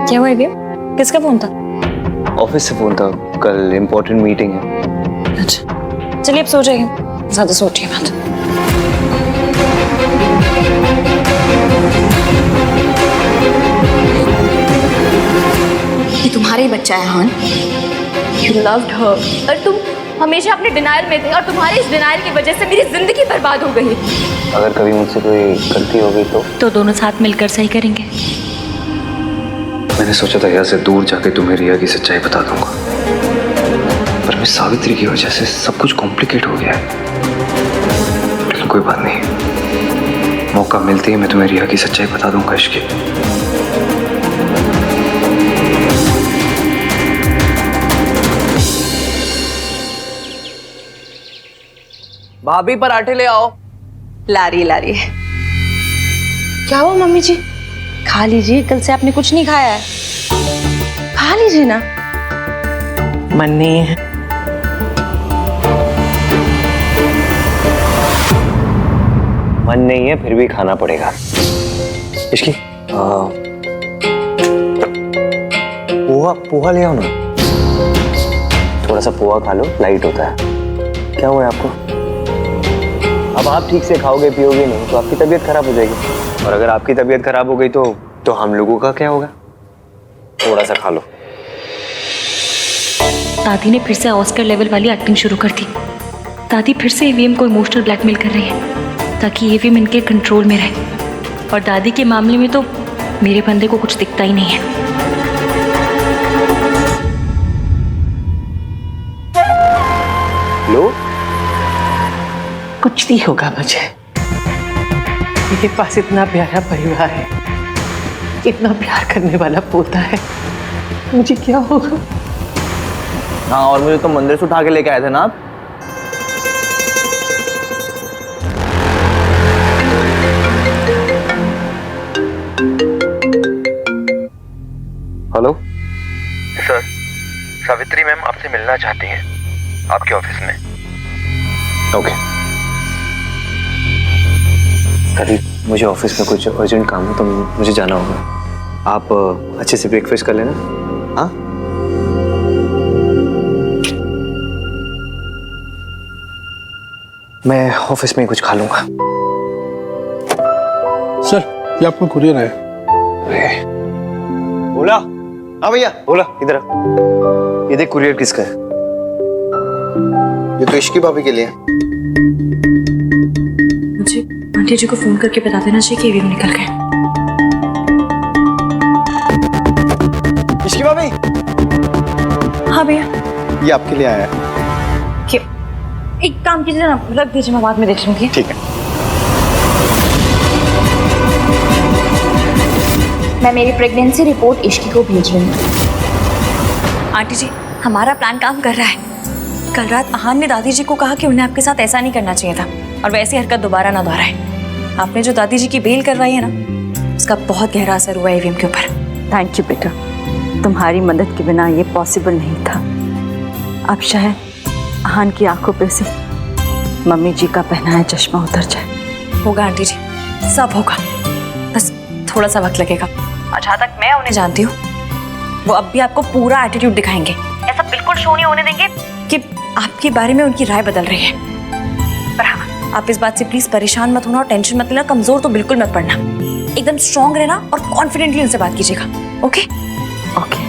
क्या हुआ ये? किसका फोन था? ऑफिस से फोन था, कल इम्पोर्टेंट मीटिंग है। अच्छा चलिए अब सो जाइए, ज्यादा सोचिए मत। ये तुम्हारा ही बच्चा है हान। You loved her, और तुम हमेशा अपने डिनायल में थे, और तुम्हारे इस डिनायल की वजह से मेरी जिंदगी बर्बाद हो गई। अगर कभी मुझसे कोई गलती हो गई तो दोनों साथ मिलकर सही करेंगे। मैंने सोचा था यहाँ से दूर जाके तुम्हें रिया की सच्चाई बता दूंगा, पर मिस सावित्री की वजह से सब कुछ कॉम्प्लिकेट हो गया है। लेकिन कोई बात नहीं, मौका मिलते ही मैं तुम्हें रिया की सच्चाई बता दूंगा। इश्की, भाभी पराठे ले आओ। लारी लारी। क्या हुआ मम्मी जी? खा लीजिए, कल से आपने कुछ नहीं खाया है, खा लीजिए ना। मन नहीं है। मन नहीं है फिर भी खाना पड़ेगा। इश्की, पोहा पोहा ले आओ ना। थोड़ा सा पोहा खा लो, लाइट होता है। क्या हुआ है आपको? अब आप ठीक से खाओगे पियोगे नहीं तो आपकी तबीयत खराब हो जाएगी, और अगर आपकी तबीयत खराब हो गई तो हम लोगों का क्या होगा? थोड़ा सा खा लो। दादी ने फिर से ऑस्कर लेवल वाली एक्टिंग शुरू कर दी। दादी फिर से ईवीएम को इमोशनल ब्लैकमेल कर रही है ताकि ईवीएम इनके कंट्रोल में रहे, और दादी के मामले में तो मेरे बंदे को कुछ दिखता ही नहीं है। लो, कुछ नहीं होगा मुझे। मेरे पास इतना प्यारा परिवार है, इतना प्यार करने वाला पोता है, मुझे क्या होगा? हाँ, और मुझे तो मंदिर से उठा के लेके आए थे ना आप। हेलो सर, सावित्री मैम आपसे मिलना चाहती हैं आपके ऑफिस में। ओके। अभी मुझे ऑफिस में कुछ अर्जेंट काम है तो मुझे जाना होगा। आप अच्छे से ब्रेकफास्ट कर लेना। हाँ, मैं ऑफिस में ही कुछ खा लूंगा। सर, ये आपको कुरियर है। बोला? हाँ भैया, बोला। इधर आ। ये देख, कुरियर किसका है? ये तो इश्की भाभी के लिए है। मुझे आंटी जी को फोन करके बता देना चाहिए कि ईवीएम निकल गए। इश्की भाभी, हाँ भैया। ये आपके लिए आया है। क्यों? एक काम कीजिए ना, रख दीजिए, मैं बाद में देख लूंगी। ठीक है। मैं मेरी प्रेगनेंसी रिपोर्ट इश्की को भेज रही हूँ। आंटी जी, हमारा प्लान काम कर रहा है। कल रात अहान ने दादी जी को कहा कि उन्हें आपके साथ ऐसा नहीं करना चाहिए था और वैसी हरकत दोबारा ना दोहराए। आपने जो दादी जी की बेल करवाई है ना, उसका बहुत गहरा असर हुआ ईवीएम के ऊपर। थैंक यू बेटा, तुम्हारी मदद के बिना ये पॉसिबल नहीं था। अब शायद अहान की आंखों पे से मम्मी जी का पहनाया चश्मा उतर जाए। होगा आंटी जी, सब होगा, बस थोड़ा सा वक्त लगेगा। और जहाँ तक मैं उन्हें जानती हूँ, वो अब भी आपको पूरा एटीट्यूड दिखाएंगे। ऐसा बिल्कुल शो नहीं होने देंगे कि आपके बारे में उनकी राय बदल रही है। पर हाँ, आप इस बात से प्लीज परेशान मत होना और टेंशन मत लेना, कमजोर तो बिल्कुल मत पड़ना। एकदम स्ट्रांग रहना और कॉन्फिडेंटली उनसे बात कीजिएगा। Okay okay.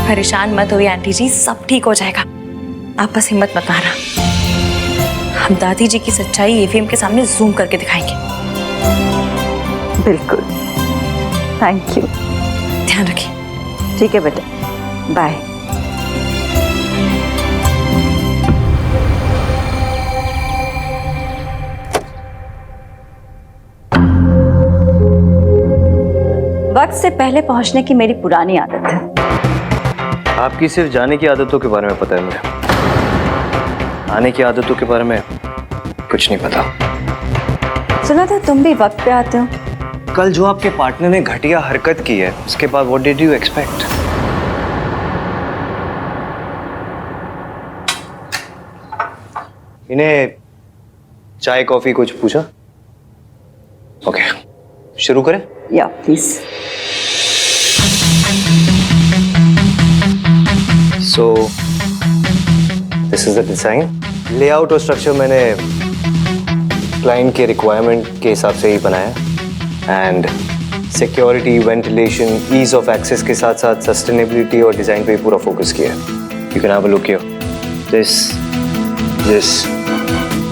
परेशान मत होइए आंटी जी, सब ठीक हो जाएगा। आप बस हिम्मत मत हारना। हम दादी जी की सच्चाई ईवीएम के सामने जूम करके दिखाएंगे। बिल्कुल, थैंक यू। ध्यान रखिए। ठीक है बेटा, बाय। वक्त से पहले पहुंचने की मेरी पुरानी आदत है। आपकी सिर्फ जाने की आदतों के बारे में पता है मुझे, आने की आदतों के बारे में कुछ नहीं पता। सुना था तुम भी वक्त पे आते हो। कल जो आपके पार्टनर ने घटिया हरकत की है, उसके बाद व्हाट डिड यू एक्सपेक्ट? इन्हें चाय कॉफी कुछ पूछा? ओके, शुरू करें? या please. So this is the design. Layout और स्ट्रक्चर मैंने क्लाइंट के रिक्वायरमेंट के हिसाब से ही बनाया and security, ventilation, ease of access के साथ साथ सस्टेनेबिलिटी और डिजाइन पे पूरा फोकस किया है। You can have a look here. This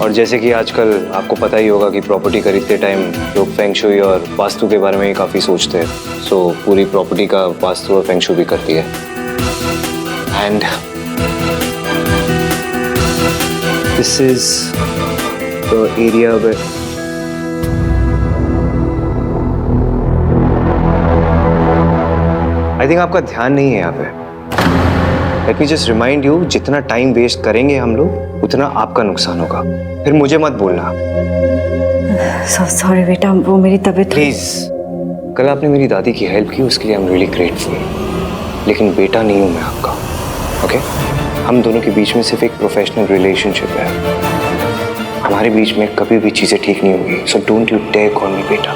और जैसे कि आजकल आपको पता ही होगा कि प्रॉपर्टी खरीदते टाइम लोग फेंग शुई और वास्तु के बारे में ही काफ़ी सोचते हैं। सो पूरी प्रॉपर्टी का वास्तु और फेंग शुई भी करती है। And this is the area way I think आपका ध्यान नहीं है यहाँ पे। Let me just remind you, जितना टाइम वेस्ट करेंगे हम लोग उतना आपका नुकसान होगा। फिर मुझे मत बोलना। सॉरी बेटा, वो मेरी तबीयत। प्लीज, कल आपने मेरी दादी की हेल्प की, उसके लिए आई एम रियली ग्रेटफुल। लेकिन बेटा नहीं हूं मैं आपका, ओके? हम दोनों के बीच में सिर्फ एक प्रोफेशनल रिलेशनशिप है। हमारे बीच में कभी भी चीजें ठीक नहीं होगी। So don't you dare call me बेटा।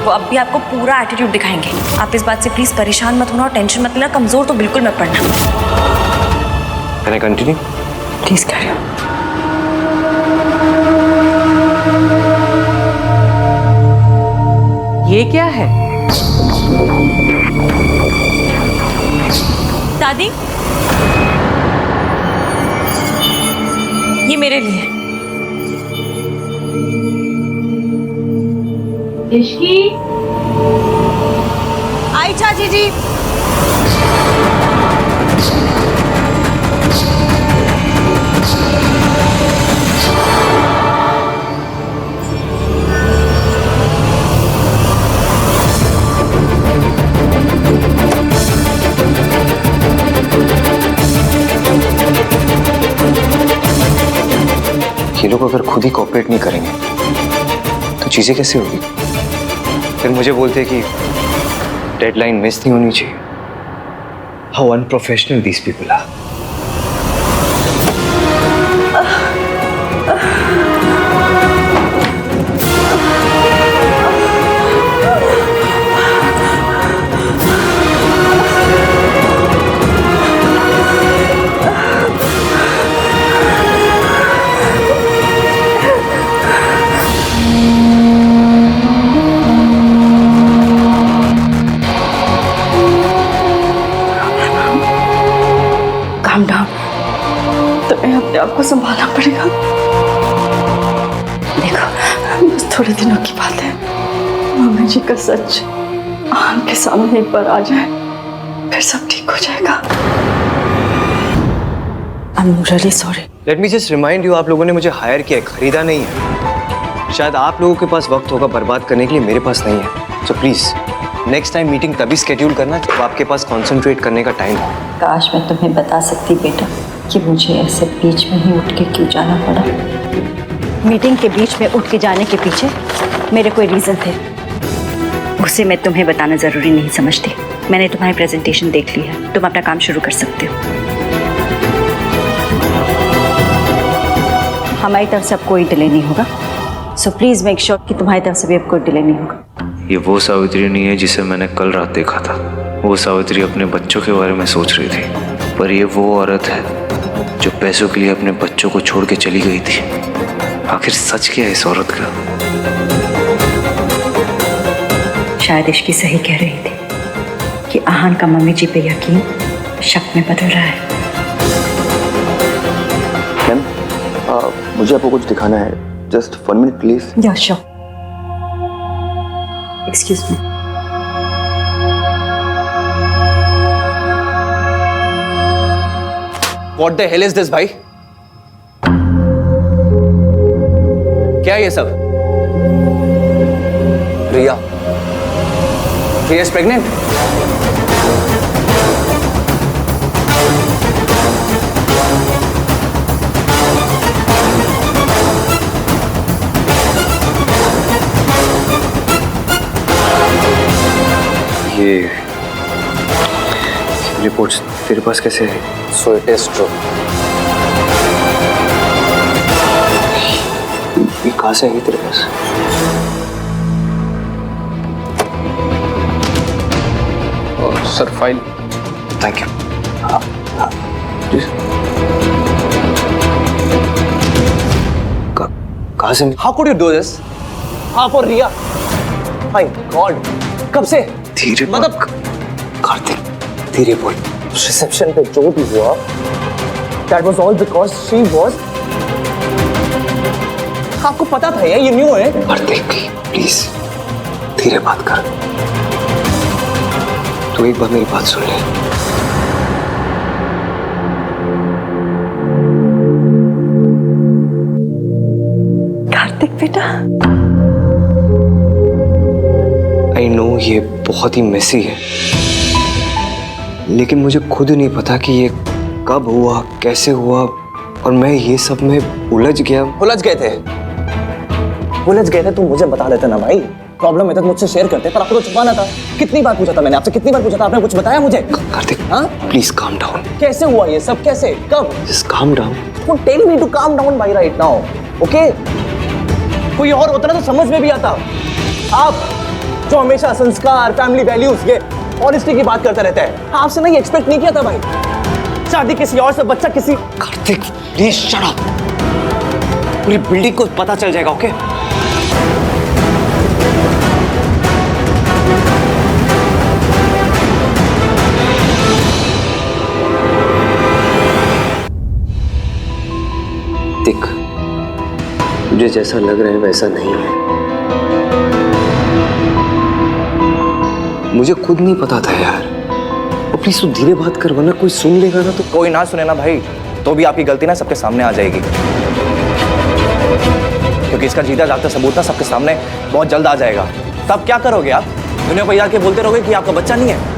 वो अब भी आपको पूरा एटीट्यूड दिखाएंगे। आप इस बात से प्लीज परेशान मत होना और टेंशन मत लेना, कमजोर तो बिल्कुल मत पड़ना। Can I continue? प्लीज करो। ये क्या है? दादी, ये मेरे लिए। इश्की, आई चाची जी। ये लोग अगर खुद ही कोऑपरेट नहीं करेंगे तो चीजें कैसे होगी? फिर मुझे बोलते कि डेडलाइन मिस नहीं होनी चाहिए। How unprofessional these people are. Calm down, तुम्हें अपने आप को संभालना पड़ेगा। देखो, थोड़े दिनों की बात है, मम्मी जी का सच आंख के सामने एक बार आ जाए फिर सब ठीक हो जाएगा। I'm really sorry. Let me just remind you, आप लोगों ने मुझे हायर किया है, खरीदा नहीं है। शायद आप लोगों के पास वक्त होगा बर्बाद करने के लिए, मेरे पास नहीं है। So please next time meeting तभी स्केड्यूल करना जब आपके पास कॉन्सेंट्रेट करने का टाइम हो। काश मैं तुम्हें बता सकती बेटा कि मुझे ऐसे बीच में ही उठ के क्यों जाना पड़ा। मीटिंग के बीच में उठ के जाने के पीछे मेरे कोई रीज़न थे, उसे मैं तुम्हें बताना ज़रूरी नहीं समझती। मैंने तुम्हारी प्रेजेंटेशन देख ली है, तुम अपना काम शुरू कर सकते हो। हमारी तरफ से अब कोई डिले नहीं होगा, सो प्लीज़ मेक श्योर कि तुम्हारी तरफ से भी अब कोई डिले नहीं होगा। ये वो सावित्री नहीं है जिसे मैंने कल रात देखा था। वो सावित्री अपने बच्चों के बारे में सोच रही थी, पर ये वो औरत है जो पैसों के लिए अपने बच्चों को छोड़ के चली गई थी। आखिर सच क्या है इस औरत का? शायद इश्की सही कह रही थी कि आहान का मम्मी जी पे यकीन शक में बदल रहा है। मैम, मुझे आपको कुछ दिखाना है, जस्ट 1 मिनट प्लीज। या sure, excuse me. What the hell is this, भाई? क्या है ये सब? रिया is pregnant? ये रिपोर्ट्स तेरे पास कैसे है? So it is true. ये कहाँ से आई तेरे पास? Sir file. Thank you. कहाँ से? How could you do this? आप और रिया? My God, कब से? धीरे मतलब कार्तिक, धीरे बोल। रिसेप्शन पे जो भी हुआ, that was all because she was। आपको पता था ये न्यू है? कार्तिक प्लीज धीरे बात कर। तू एक बार मेरी बात सुन ले। कार्तिक बेटा, आई नो ये बहुत ही मेसी है, लेकिन मुझे खुद नहीं पता कि ये कब हुआ, कैसे हुआ, और मैं ये सब में उलझ गया। उलझ गए थे तो मुझे बता देते ना भाई। प्रॉब्लम है तो मुझसे शेयर करते, पर आपको तो छुपाना था। कितनी बार पूछा था मैंने आपसे, कितनी बार पूछा था, आपने कुछ बताया मुझे? कार्तिक, हाँ प्लीज काम डाउन। कैसे हुआ ये सब, कैसे, कब? Just calm down. Don't tell me to calm down भाई right now, okay? कोई और होता ना तो समझ में भी आता। आप जो हमेशा संस्कार, फैमिली वैल्यूज, ये ऑनेस्टी की बात करते रहते हैं, आपसे नहीं एक्सपेक्ट नहीं किया था भाई। शादी किसी और से, बच्चा किसी। Kartik please shut up. पूरी बिल्डिंग को पता चल जाएगा, ओके? देख, मुझे जैसा लग रहा है वैसा नहीं है। मुझे खुद नहीं पता था यार। प्लीज तू धीरे बात कर, वरना कोई सुन लेगा ना तो। कोई ना सुने ना भाई, तो भी आपकी गलती ना सबके सामने आ जाएगी, क्योंकि इसका जीता जागता सबूत ना सबके सामने बहुत जल्द आ जाएगा। तब क्या करोगे आप? दुनिया को याद के बोलते रहोगे कि आपका बच्चा नहीं है।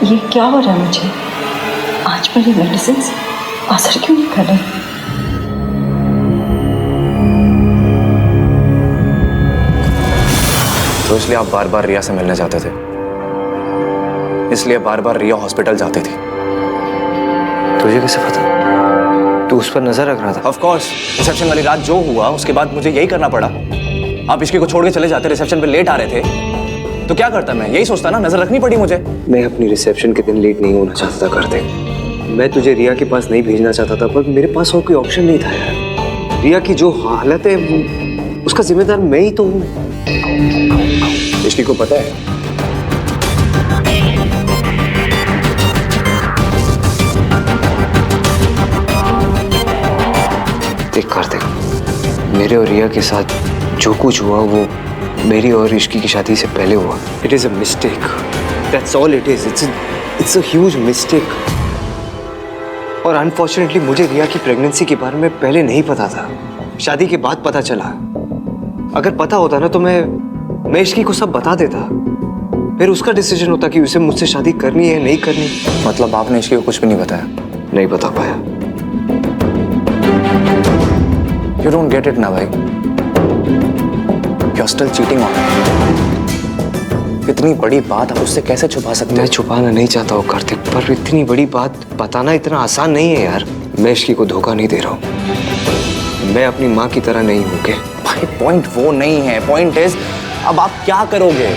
ये क्या हो रहा है मुझे? आज पर ये मेडिसिन असर क्यों नहीं कर रहे? तो इसलिए आप बार बार रिया से मिलने जाते थे, इसलिए बार बार रिया हॉस्पिटल जाती थी। तुझे कैसे पता? तू उस पर नजर रख रहा था? ऑफ कोर्स, रिसेप्शन वाली रात जो हुआ उसके बाद मुझे यही करना पड़ा। आप इश्की को छोड़ के चले जाते, रिसेप्शन पे लेट आ रहे थे, तो क्या करता मैं? यही सोचता ना, नजर रखनी पड़ी मुझे। मैं अपनी रिसेप्शन के दिन लेट नहीं होना चाहता था कार्तिक। मैं तुझे रिया के पास नहीं भेजना चाहता था, पर मेरे पास और कोई ऑप्शन नहीं था यार। रिया की जो हालत है उसका जिम्मेदार मैं ही तो हूँ। इश्की को पता है देख कार्तिक, मेरे और रिया के साथ जो कुछ हुआ वो मेरी और इश्की की शादी से पहले हुआ। It is a mistake, that's all it is. It's a huge mistake. और अनफॉर्चुनेटली मुझे रिया की प्रेगनेंसी के बारे में पहले नहीं पता था, शादी के बाद पता चला। अगर पता होता ना तो मैं इश्की को सब बता देता, फिर उसका डिसीजन होता कि उसे मुझसे शादी करनी है नहीं करनी। मतलब आपने इश्की को कुछ भी नहीं बताया? नहीं बता पाया। You don't get it ना भाई। You're still cheating on her। इतनी बड़ी बात आप उससे कैसे छुपा सकते मैं हैं? छुपाना नहीं चाहता हूँ कार्तिक, पर इतनी बड़ी बात बताना इतना आसान नहीं है यार। मैं इश्की को धोखा नहीं दे रहा हूँ, मैं अपनी माँ की तरह नहीं हूँ। के भाई पॉइंट वो नहीं है, पॉइंट इज अब आप क्या करोगे?